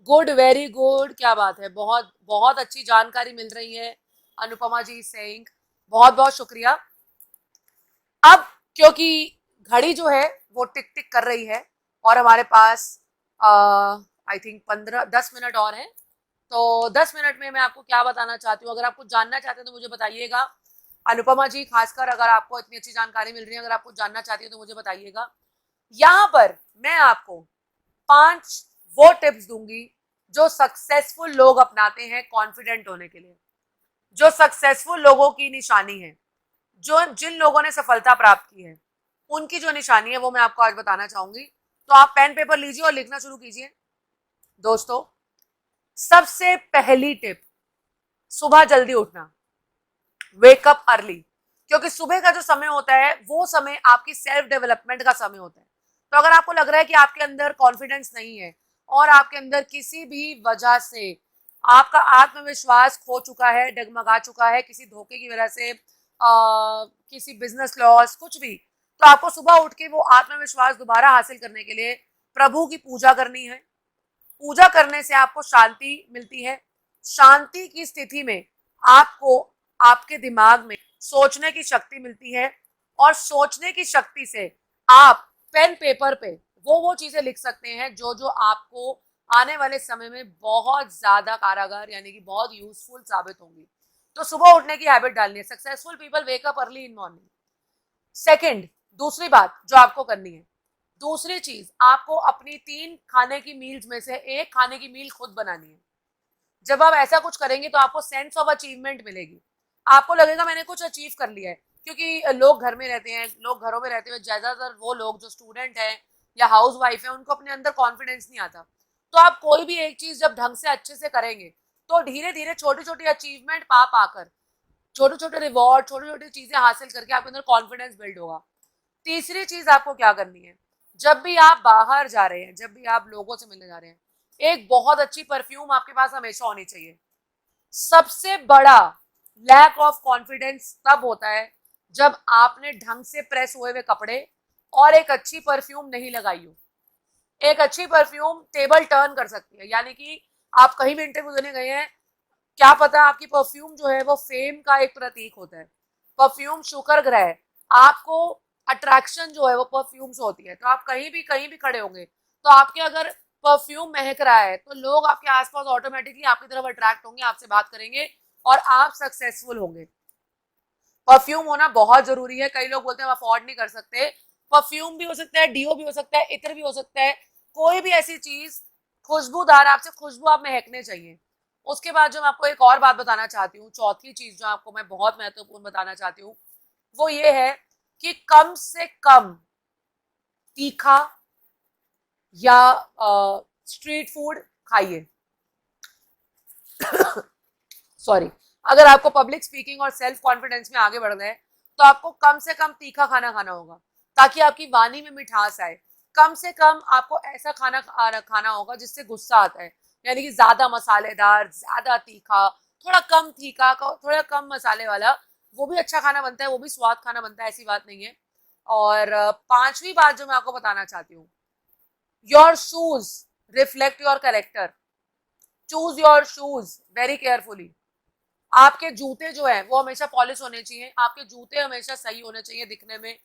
गुड, वेरी गुड, क्या बात है, बहुत बहुत अच्छी जानकारी मिल रही है। अनुपमा जी सेइंग बहुत बहुत शुक्रिया। अब क्योंकि घड़ी जो है वो टिक टिक कर रही है और हमारे पास आई थिंक 10 मिनट और है, तो 10 मिनट में मैं आपको क्या बताना चाहती हूँ। अगर आप कुछ जानना चाहते हैं तो मुझे बताइएगा। अनुपमा जी खासकर अगर आपको इतनी अच्छी जानकारी मिल रही है, अगर आप कुछ जानना चाहती है तो मुझे बताइएगा। यहाँ पर मैं आपको 5 वो टिप्स दूंगी जो सक्सेसफुल लोग अपनाते हैं कॉन्फिडेंट होने के लिए, जो सक्सेसफुल लोगों की निशानी है, जो जिन लोगों ने सफलता प्राप्त की है उनकी जो निशानी है वो मैं आपको आज बताना चाहूंगी। तो आप पेन पेपर लीजिए और लिखना शुरू कीजिए। दोस्तों, सबसे पहली टिप, सुबह जल्दी उठना, वेकअप अर्ली। क्योंकि सुबह का जो समय होता है वो समय आपकी सेल्फ डेवलपमेंट का समय होता है। तो अगर आपको लग रहा है कि आपके अंदर कॉन्फिडेंस नहीं है और आपके अंदर किसी भी वजह से आपका आत्मविश्वास खो चुका है, डगमगा चुका है किसी धोखे की वजह से, किसी बिजनेस लॉस, कुछ भी, तो आपको सुबह उठ के वो आत्मविश्वास दोबारा हासिल करने के लिए प्रभु की पूजा करनी है। पूजा करने से आपको शांति मिलती है। शांति की स्थिति में आपको आपके दिमाग में सोचने की शक्ति मिलती है और सोचने की शक्ति से आप पेन पेपर पे वो चीजें लिख सकते हैं जो जो आपको आने वाले समय में बहुत ज्यादा कारागार यानी कि बहुत यूजफुल साबित होंगी। तो सुबह उठने की हैबिट डालनी है। Successful people wake up early in morning. Second, दूसरी बात जो आपको करनी है, दूसरी चीज, आपको अपनी 3 खाने की मील्स में से एक खाने की मील खुद बनानी है। जब आप ऐसा कुछ करेंगे तो आपको सेंस ऑफ अचीवमेंट मिलेगी, आपको लगेगा मैंने कुछ अचीव कर लिया है। क्योंकि लोग घर में रहते हैं, लोग घरों में रहते हुए ज्यादातर वो लोग जो स्टूडेंट हैं या हाउस वाइफ है उनको अपने अंदर कॉन्फिडेंस नहीं आता। तो आप कोई भी एक चीज जब ढंग से अच्छे से करेंगे तो धीरे धीरे छोटी छोटी अचीवमेंट पा पाकर, छोटे छोटे रिवॉर्ड, छोटी छोटी चीजें हासिल करके आपके अंदर कॉन्फिडेंस बिल्ड होगा। तीसरी चीज आपको क्या करनी है, जब भी आप बाहर जा रहे हैं, जब भी आप लोगों से मिलने जा रहे हैं, एक बहुत अच्छी परफ्यूम आपके पास हमेशा होनी चाहिए। सबसे बड़ा लैक ऑफ कॉन्फिडेंस तब होता है जब आपने ढंग से प्रेस हुए हुए कपड़े और एक अच्छी परफ्यूम नहीं लगाई हो। एक अच्छी परफ्यूम टेबल टर्न कर सकती है, यानी कि आप कहीं भी इंटरव्यू देने गए हैं, क्या पता आपकी परफ्यूम जो है वो फेम का एक प्रतीक होता है। परफ्यूम शुक्र ग्रह है, आपको अट्रैक्शन जो है वो परफ्यूम से होती है। तो आप कहीं भी खड़े होंगे तो आपके अगर परफ्यूम महक रहा है तो लोग आपके आसपास ऑटोमेटिकली आपकी तरफ अट्रैक्ट होंगे, आपसे बात करेंगे और आप सक्सेसफुल होंगे। परफ्यूम होना बहुत जरूरी है। कई लोग बोलते हैं हम अफोर्ड नहीं कर सकते। परफ्यूम भी हो सकता है, डीओ भी हो सकता है, इत्र भी हो सकता है, कोई भी ऐसी चीज खुशबूदार, आपसे खुशबू आप महकने चाहिए। उसके बाद जो मैं आपको एक और बात बताना चाहती हूँ, चौथी चीज जो आपको मैं बहुत महत्वपूर्ण बताना चाहती हूँ वो ये है कि कम से कम तीखा, या स्ट्रीट फूड खाइए। सॉरी, अगर आपको पब्लिक स्पीकिंग और सेल्फ कॉन्फिडेंस में आगे बढ़ना है तो आपको कम से कम तीखा खाना खाना होगा ताकि आपकी वाणी में मिठास आए। कम से कम आपको ऐसा खाना खाना होगा जिससे गुस्सा आता है, यानी कि ज्यादा मसालेदार, ज्यादा तीखा, थोड़ा कम तीखा, थोड़ा कम मसाले वाला, वो भी अच्छा खाना बनता है, वो भी स्वाद खाना बनता है, ऐसी बात नहीं है। और पांचवी बात जो मैं आपको बताना चाहती हूँ, your shoes reflect your character. Choose your shoes very carefully. आपके जूते जो है वो हमेशा पॉलिश होने चाहिए, आपके जूते हमेशा सही होने चाहिए दिखने में,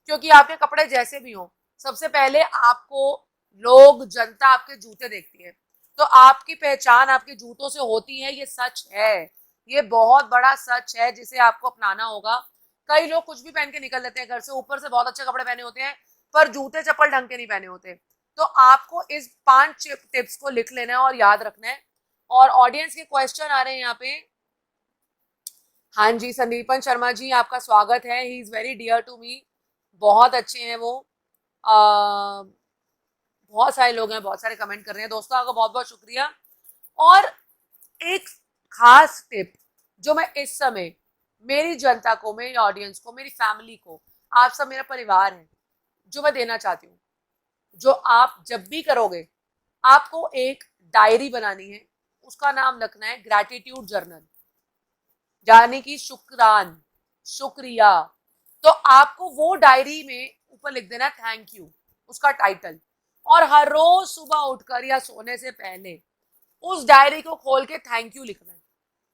क्योंकि आपके कपड़े जैसे भी हो, सबसे पहले आपको लोग, जनता आपके जूते देखती है। तो आपकी पहचान आपके जूतों से होती है, ये सच है, ये बहुत बड़ा सच है जिसे आपको अपनाना होगा। कई लोग कुछ भी पहन के निकल लेते हैं घर से, ऊपर से बहुत अच्छे कपड़े पहने होते हैं पर जूते चप्पल ढंग के नहीं पहने होते। तो आपको इस 5 टिप्स को लिख लेना है और याद रखना है। और ऑडियंस के क्वेश्चन आ रहे हैं यहाँ पे। हाँ जी, संदीपन शर्मा जी, आपका स्वागत है। He is very dear to me, बहुत अच्छे हैं वो। बहुत सारे लोग हैं, बहुत सारे कमेंट कर रहे हैं। दोस्तों आपका बहुत बहुत शुक्रिया। और एक खास टिप जो मैं इस समय मेरी जनता को, मेरी ऑडियंस को, मेरी फैमिली को, आप सब मेरा परिवार है, जो मैं देना चाहती हूँ, जो आप जब भी करोगे, आपको एक डायरी बनानी है, उसका नाम रखना है ग्रैटिट्यूड जर्नल, यानी कि शुक्रान, शुक्रिया। तो आपको वो डायरी में ऊपर लिख देना थैंक यू, उसका टाइटल। और हर रोज सुबह उठकर या सोने से पहले उस डायरी को खोल के थैंक यू लिखना है।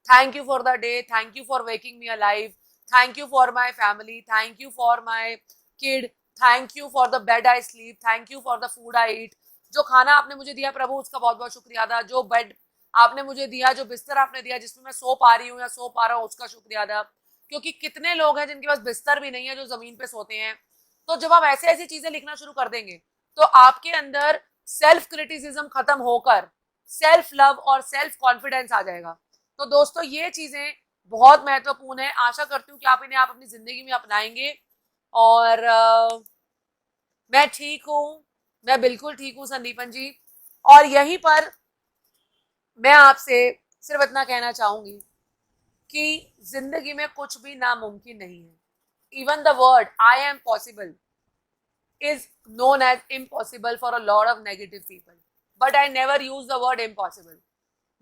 Thank you for the day, thank you for waking me alive, thank you for my family, thank you for my kid, thank you for the bed I sleep, thank you for the food I eat. जो खाना आपने मुझे दिया प्रभु, उसका बहुत बहुत शुक्रिया अदा। जो बेड आपने मुझे दिया, जो बिस्तर आपने दिया जिसमें मैं सो पा रही हूँ या सो पा रहा हूँ, उसका शुक्रिया अदा। क्योंकि कितने लोग हैं जिनके पास बिस्तर भी नहीं है, जो जमीन पे सोते हैं। तो जब आप ऐसे ऐसी चीजें लिखना शुरू कर देंगे तो आपके अंदर सेल्फ क्रिटिसिज्म खत्म होकर सेल्फ लव और सेल्फ कॉन्फिडेंस आ जाएगा। तो दोस्तों ये चीजें बहुत महत्वपूर्ण है, आशा करती हूँ कि आप इन्हें अपनी जिंदगी में अपनाएंगे। और मैं ठीक हूँ, मैं बिल्कुल ठीक हूँ संदीपन जी। और यहीं पर मैं आपसे सिर्फ इतना कहना चाहूंगी कि जिंदगी में कुछ भी नामुमकिन नहीं है। Even the word I am possible is known as impossible for a lot of negative people, but I never use the word impossible.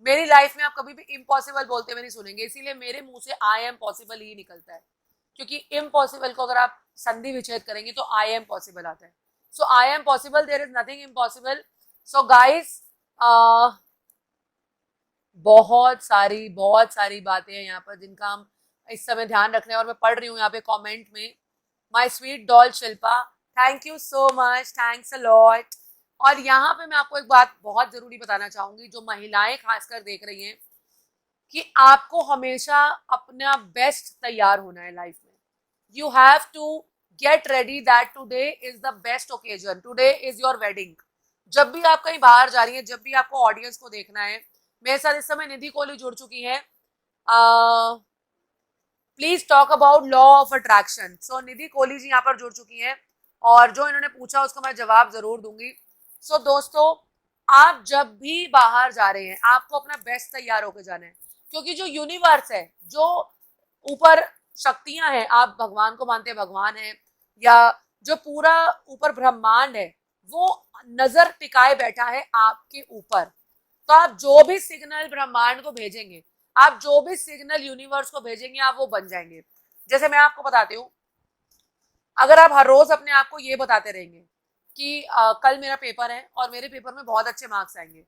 मेरी लाइफ में आप कभी भी इम्पॉसिबल बोलते हुए नहीं सुनेंगे, इसीलिए मेरे मुंह से आई एम पॉसिबल ही निकलता है। क्योंकि इम्पॉसिबल को अगर आप संधि विच्छेद करेंगे तो आई एम पॉसिबल आता है। So I am possible, there is nothing impossible. So guys, बहुत सारी बातें हैं यहाँ पर जिनका हम इस समय ध्यान रख रहे हैं। और मैं पढ़ रही हूँ यहाँ पे कमेंट में, my sweet doll Shilpa, thank you so much, thanks a lot. और यहाँ पे मैं आपको एक बात बहुत जरूरी बताना चाहूंगी, जो महिलाएं खासकर देख रही हैं, कि आपको हमेशा अपना बेस्ट तैयार होना है लाइफ में। You have to get ready that today is the best occasion, today is your wedding. जब भी आप कहीं बाहर जा रही हैं, जब भी आपको ऑडियंस को देखना है, मेरे साथ इस समय निधि कोहली जुड़ चुकी है। Please talk about law of attraction. So Nidhi Kohli ji यहाँ पर जुड़ चुकी हैं और जो इन्होंने पूछा उसका मैं जवाब जरूर दूंगी। सो दोस्तों, आप जब भी बाहर जा रहे हैं, आपको अपना बेस्ट तैयार होकर जाना है, क्योंकि जो यूनिवर्स है, जो ऊपर शक्तियां हैं, आप भगवान को मानते हैं, भगवान है, या जो पूरा ऊपर ब्रह्मांड है, वो नजर टिकाए बैठा है आपके ऊपर। तो आप जो भी सिग्नल ब्रह्मांड को भेजेंगे, आप जो भी सिग्नल यूनिवर्स को भेजेंगे, आप वो बन जाएंगे। जैसे मैं आपको बताती हूँ, अगर आप हर रोज अपने आप को ये बताते रहेंगे कि कल मेरा पेपर है और मेरे पेपर में बहुत अच्छे मार्क्स आएंगे,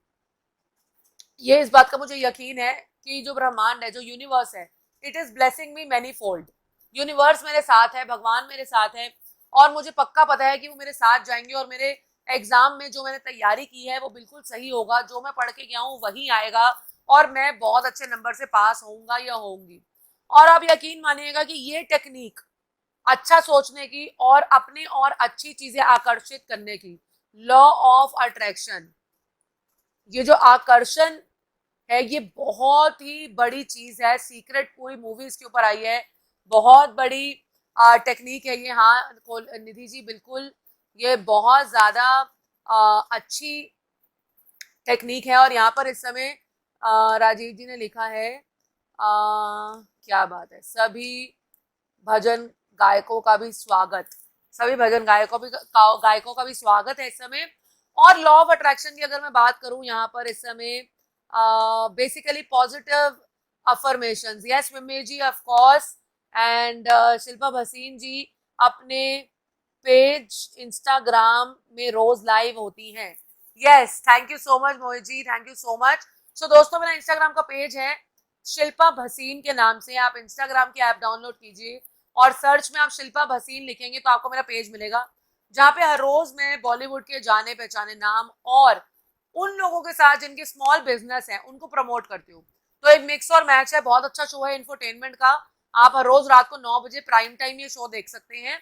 ये इस बात का मुझे यकीन है कि जो ब्रह्मांड है, जो यूनिवर्स है, it is blessing me many fold. Universe मेरे साथ है, भगवान मेरे साथ है, और मुझे पक्का पता है कि वो मेरे साथ जाएंगे और मेरे एग्जाम में जो मैंने तैयारी की है वो बिल्कुल सही होगा, जो मैं पढ़ के गया हूँ वही आएगा और मैं बहुत अच्छे नंबर से पास होऊंगा या होंगी। और आप यकीन मानिएगा कि ये टेक्निक अच्छा सोचने की और अपनी और अच्छी चीजें आकर्षित करने की, लॉ ऑफ अट्रैक्शन, ये जो आकर्षण है, ये बहुत ही बड़ी चीज है। सीक्रेट पूरी मूवी इसके ऊपर आई है, बहुत बड़ी टेक्निक है ये। हाँ निधि जी, बिल्कुल, ये बहुत ज्यादा अच्छी टेक्निक है। और यहाँ पर इस समय राजीव जी ने लिखा है क्या बात है, सभी भजन गायकों का भी स्वागत, सभी भजन गायकों का भी स्वागत है इस समय। और लॉ ऑफ अट्रैक्शन की अगर मैं बात करूं यहाँ पर इस समय basically positive affirmations, yes Mimi ji of course, and Shilpa Bhasin ji अपने पेज इंस्टाग्राम में रोज लाइव होती हैं। Yes, thank you so much Mohit ji, thank you so much. So दोस्तों, मेरा इंस्टाग्राम का पेज है शिल्पा भसीन के नाम से। आप इंस्टाग्राम की ऐप डाउनलोड कीजिए और सर्च में आप शिल्पा भसीन लिखेंगे तो आपको मेरा पेज मिलेगा, जहाँ पे हर रोज मैं बॉलीवुड के जाने पहचाने नाम और उन लोगों के साथ जिनके स्मॉल बिजनेस है उनको प्रमोट करती हूँ। तो एक मिक्स और मैच है, बहुत अच्छा शो है इंफोटेनमेंट का। आप हर रोज रात को 9 बजे प्राइम टाइम ये शो देख सकते हैं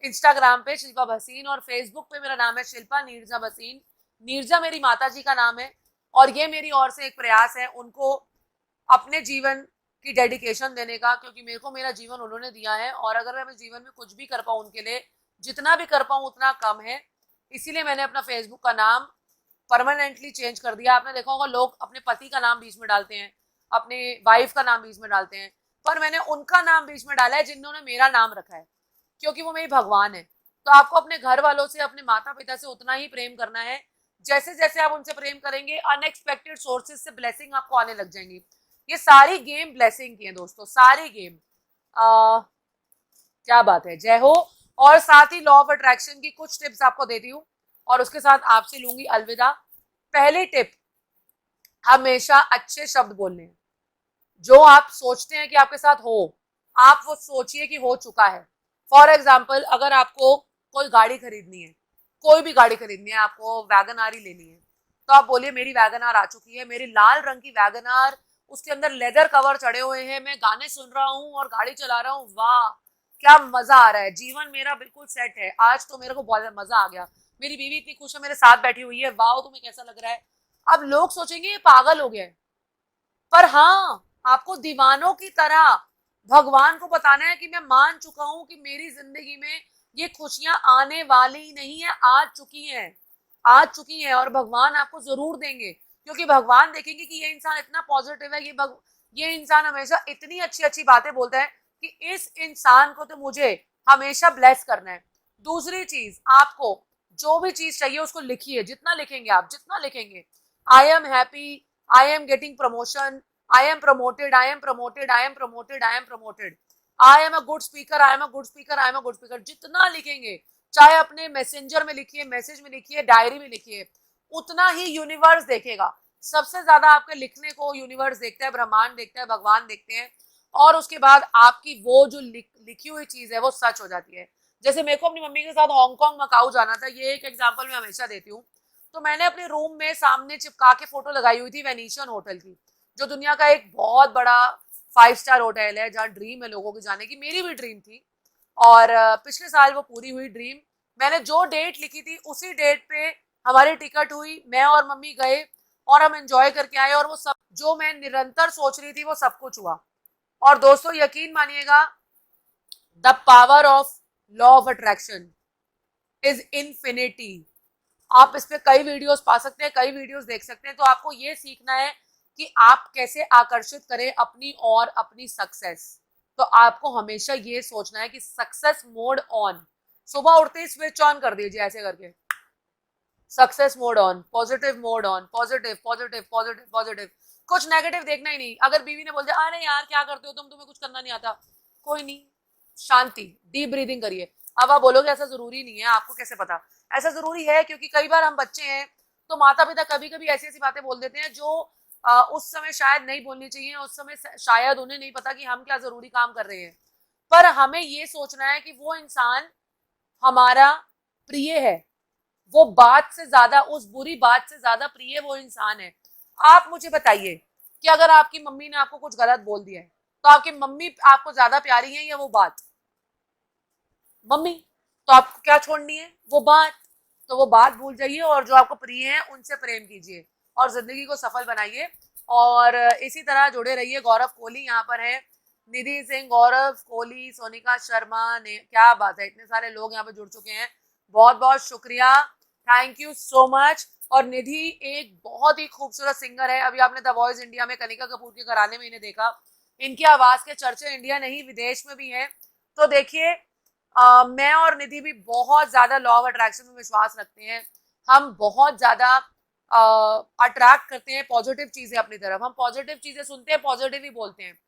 इंस्टाग्राम पे शिल्पा भसीन, और फेसबुक पे मेरा नाम है शिल्पा नीरजा भसीन। नीरजा मेरी माता जी का नाम है और ये मेरी ओर से एक प्रयास है उनको अपने जीवन की डेडिकेशन देने का, क्योंकि मेरे को मेरा जीवन उन्होंने दिया है और अगर मैं जीवन में कुछ भी कर पाऊँ उनके लिए, जितना भी कर पाऊँ उतना कम है। इसीलिए मैंने अपना फेसबुक का नाम परमानेंटली चेंज कर दिया। आपने देखा होगा लोग अपने पति का नाम बीच में डालते हैं, अपने वाइफ का नाम बीच में डालते हैं, पर मैंने उनका नाम बीच में डाला है जिन्होंने मेरा नाम रखा है, क्योंकि वो मेरी भगवान है। तो आपको अपने घर वालों से, अपने माता पिता से उतना ही प्रेम करना है। जैसे जैसे आप उनसे प्रेम करेंगे अनएक्सपेक्टेड सोर्सेज से ब्लेसिंग आपको आने लग जाएंगी। ये सारी गेम ब्लेसिंग की है दोस्तों, सारी गेम। क्या बात है, जय हो। और साथ ही लॉ ऑफ अट्रैक्शन की कुछ टिप्स आपको देती हूँ और उसके साथ आपसे लूंगी अलविदा। पहली टिप, हमेशा अच्छे शब्द बोलने हैं। जो आप सोचते हैं कि आपके साथ हो, आप वो सोचिए कि हो चुका है। फॉर एग्जाम्पल, अगर आपको कोई गाड़ी खरीदनी है, कोई भी गाड़ी खरीदनी है, आपको वैगन आर ही लेनी है, तो आप बोलिए मेरी वैगन आर आ चुकी है, मेरी लाल रंग की वैगन आर, उसके अंदर लेदर कवर चढ़े हुए हैं, मैं गाने सुन रहा हूँ और गाड़ी चला रहा हूँ, वाह क्या मजा आ रहा है, जीवन मेरा बिल्कुल सेट है, आज तो मेरे को बहुत मजा आ गया, मेरी बीवी इतनी खुश है मेरे साथ बैठी हुई है, वाह तुम्हें कैसा लग रहा है। अब लोग सोचेंगे ये पागल हो गया है, पर हाँ, आपको दीवानों की तरह भगवान को बताना है कि मैं मान चुका हूं कि मेरी जिंदगी में ये खुशियां आने वाली नहीं है, आ चुकी हैं, आ चुकी हैं, और भगवान आपको जरूर देंगे, क्योंकि भगवान देखेंगे कि ये इंसान इतना पॉजिटिव है, ये इंसान हमेशा इतनी अच्छी अच्छी बातें बोलता है कि इस इंसान को तो मुझे हमेशा ब्लेस करना है। दूसरी चीज, आपको जो भी चीज चाहिए उसको लिखिए, जितना लिखेंगे आप, जितना लिखेंगे, I am happy, I am getting promotion, I am promoted, I am promoted, I am promoted, I am promoted, I am a good speaker, I am a good speaker, I am a good speaker, जितना लिखेंगे, चाहे अपने messenger में लिखिए, message में लिखिए, diary में लिखिए, उतना ही यूनिवर्स देखेगा। सबसे ज्यादा आपके लिखने को यूनिवर्स देखता है, ब्रह्मांड देखता है, भगवान देखते हैं, और उसके बाद आपकी वो जो लिखी हुई चीज है वो सच हो जाती है। जैसे मेरे को अपनी मम्मी के साथ हांगकांग मकाऊ जाना था, ये एक एग्जाम्पल मैं हमेशा देती हूँ। तो मैंने अपने रूम में सामने चिपका के फोटो लगाई हुई थी वेनिशियन होटल की, जो दुनिया का एक बहुत बड़ा 5 स्टार होटल है, जहाँ ड्रीम है लोगों के जाने की, मेरी भी ड्रीम थी, और पिछले साल वो पूरी हुई ड्रीम। मैंने जो डेट लिखी थी उसी डेट पे हमारी टिकट हुई, मैं और मम्मी गए और हम एंजॉय करके आए, और वो सब जो मैं निरंतर सोच रही थी वो सब कुछ हुआ। और दोस्तों यकीन मानिएगा, the power of law of attraction is infinity. आप इस पे कई वीडियोस पा सकते हैं, कई वीडियोस देख सकते हैं। तो आपको ये सीखना है कि आप कैसे आकर्षित करें अपनी और अपनी सक्सेस। तो आपको हमेशा ये सोचना है कि सक्सेस मोड ऑन, सुबह उठते ही स्विच ऑन कर दीजिए ऐसे करके, success mode on, positive mode on, positive positive positive positive, कुछ नेगेटिव देखना ही नहीं। अगर बीवी ने बोल दिया अरे यार क्या करते हो तुम, तुम्हें कुछ करना नहीं आता, कोई नहीं, शांति, डीप ब्रीदिंग करिए। अब आप बोलोगे ऐसा जरूरी नहीं है, आपको कैसे पता? ऐसा जरूरी है क्योंकि कई बार हम बच्चे हैं तो माता पिता कभी कभी ऐसी ऐसी बातें बोल देते हैं जो उस समय शायद नहीं बोलनी चाहिए, उस समय शायद उन्हें नहीं पता कि हम क्या जरूरी काम कर रहे हैं। पर हमें ये सोचना है कि वो इंसान हमारा प्रिय है, वो बात से ज्यादा, उस बुरी बात से ज्यादा प्रिय वो इंसान है। आप मुझे बताइए कि अगर आपकी मम्मी ने आपको कुछ गलत बोल दिया है तो आपकी मम्मी आपको ज्यादा प्यारी है या वो बात? मम्मी। तो आपको क्या छोड़नी है? वो बात। तो वो बात भूल जाइए और जो आपको प्रिय है उनसे प्रेम कीजिए और जिंदगी को सफल बनाइए। और इसी तरह जुड़े रहिए। गौरव कोहली यहाँ पर है, निधि सिंह, गौरव कोहली, सोनिका शर्मा ने, क्या बात है, इतने सारे लोग यहाँ पे जुड़ चुके हैं, बहुत बहुत शुक्रिया। Thank you so much. और निधि एक बहुत ही खूबसूरत सिंगर है। अभी आपने द वॉइस इंडिया में कनिका कपूर के घराने में इन्हें देखा। इनकी आवाज के चर्चे इंडिया नहीं विदेश में भी हैं। तो देखिए मैं और निधि भी बहुत ज्यादा लॉ ऑफ अट्रैक्शन में विश्वास रखते हैं। हम बहुत ज्यादा अट्रैक्ट करते हैं पॉजिटिव चीजें अपनी तरफ। हम पॉजिटिव चीजें सुनते हैं, पॉजिटिव ही बोलते हैं,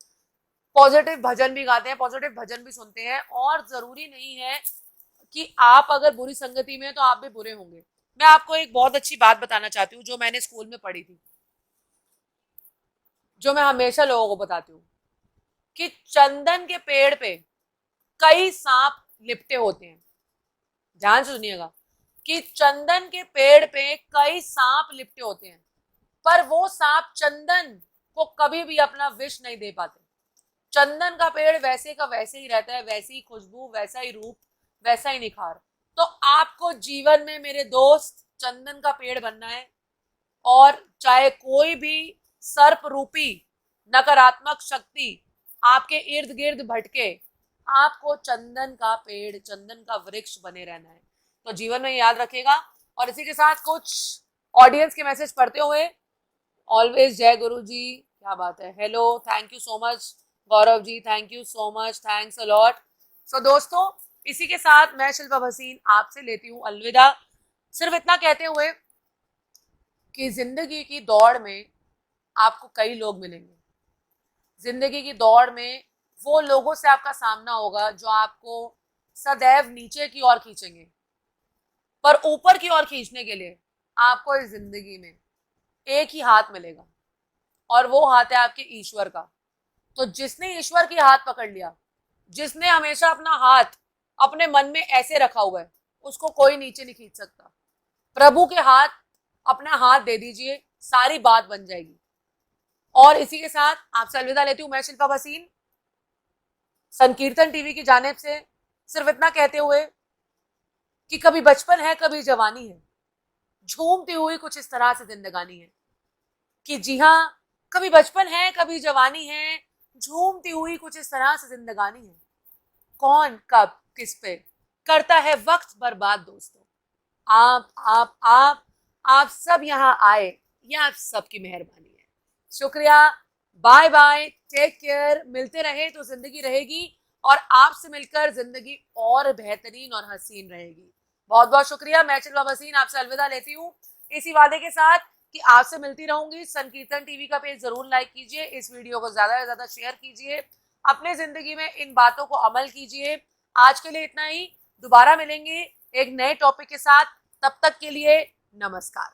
पॉजिटिव भजन भी गाते हैं, पॉजिटिव भजन भी सुनते हैं। और जरूरी नहीं है कि आप अगर बुरी संगति में हैं तो आप भी बुरे होंगे। मैं आपको एक बहुत अच्छी बात बताना चाहती हूँ जो मैंने स्कूल में पढ़ी थी, जो मैं हमेशा लोगों को बताती हूँ कि चंदन के पेड़ पे कई सांप लिपटे होते हैं। ध्यान से सुनिएगा कि चंदन के पेड़ पे कई सांप लिपटे होते हैं, पर वो सांप चंदन को कभी भी अपना विष नहीं दे पाते। चंदन का पेड़ वैसे का वैसे ही रहता है, वैसी ही खुशबू, वैसा ही रूप, वैसा ही निखार। तो आपको जीवन में मेरे दोस्त चंदन का पेड़ बनना है। और चाहे कोई भी सर्प रूपी नकारात्मक शक्ति आपके इर्द गिर्द भटके, आपको चंदन का पेड़, चंदन का वृक्ष बने रहना है। तो जीवन में याद रखेगा। और इसी के साथ कुछ ऑडियंस के मैसेज पढ़ते हुए, ऑलवेज जय गुरु जी, क्या बात है, hello, thank you so much Gaurav ji, thank you so much, thanks a lot. So दोस्तों, इसी के साथ मैं शिल्पा भसीन आपसे लेती हूँ अलविदा, सिर्फ इतना कहते हुए कि जिंदगी की दौड़ में आपको कई लोग मिलेंगे। जिंदगी की दौड़ में वो लोगों से आपका सामना होगा जो आपको सदैव नीचे की ओर खींचेंगे, पर ऊपर की ओर खींचने के लिए आपको इस जिंदगी में एक ही हाथ मिलेगा, और वो हाथ है आपके ईश्वर का। तो जिसने ईश्वर की हाथ पकड़ लिया, जिसने हमेशा अपना हाथ अपने मन में ऐसे रखा हुआ है, उसको कोई नीचे नहीं खींच सकता। प्रभु के हाथ, अपना हाथ दे दीजिए, सारी बात बन जाएगी। और इसी के साथ आपसे अलविदा लेती हूं मैं शिल्पा भसीन, संकीर्तन टीवी की जानिब से सिर्फ इतना कहते हुए कि कभी बचपन है, कभी जवानी है, झूमती हुई कुछ इस तरह से जिंदगानी है। कि जी हाँ, कभी बचपन है, कभी जवानी है, झूमती हुई कुछ इस तरह से जिंदगानी है। कौन कब किस पे करता है वक्त बर्बाद दोस्तों। आप सब यहाँ आए, ये आप सबकी मेहरबानी है। शुक्रिया, बाय बाय, टेक केयर। मिलते रहे तो जिंदगी रहेगी, और आपसे मिलकर जिंदगी और बेहतरीन और हसीन रहेगी। बहुत बहुत शुक्रिया। मैं शिल्पा भसीन आपसे अलविदा लेती हूँ, इसी वादे के साथ कि आपसे मिलती रहूंगी। संकीर्तन टीवी का पेज जरूर लाइक कीजिए, इस वीडियो को ज्यादा से ज्यादा शेयर कीजिए, अपने जिंदगी में इन बातों को अमल कीजिए। आज के लिए इतना ही, दोबारा मिलेंगे एक नए टॉपिक के साथ। तब तक के लिए नमस्कार।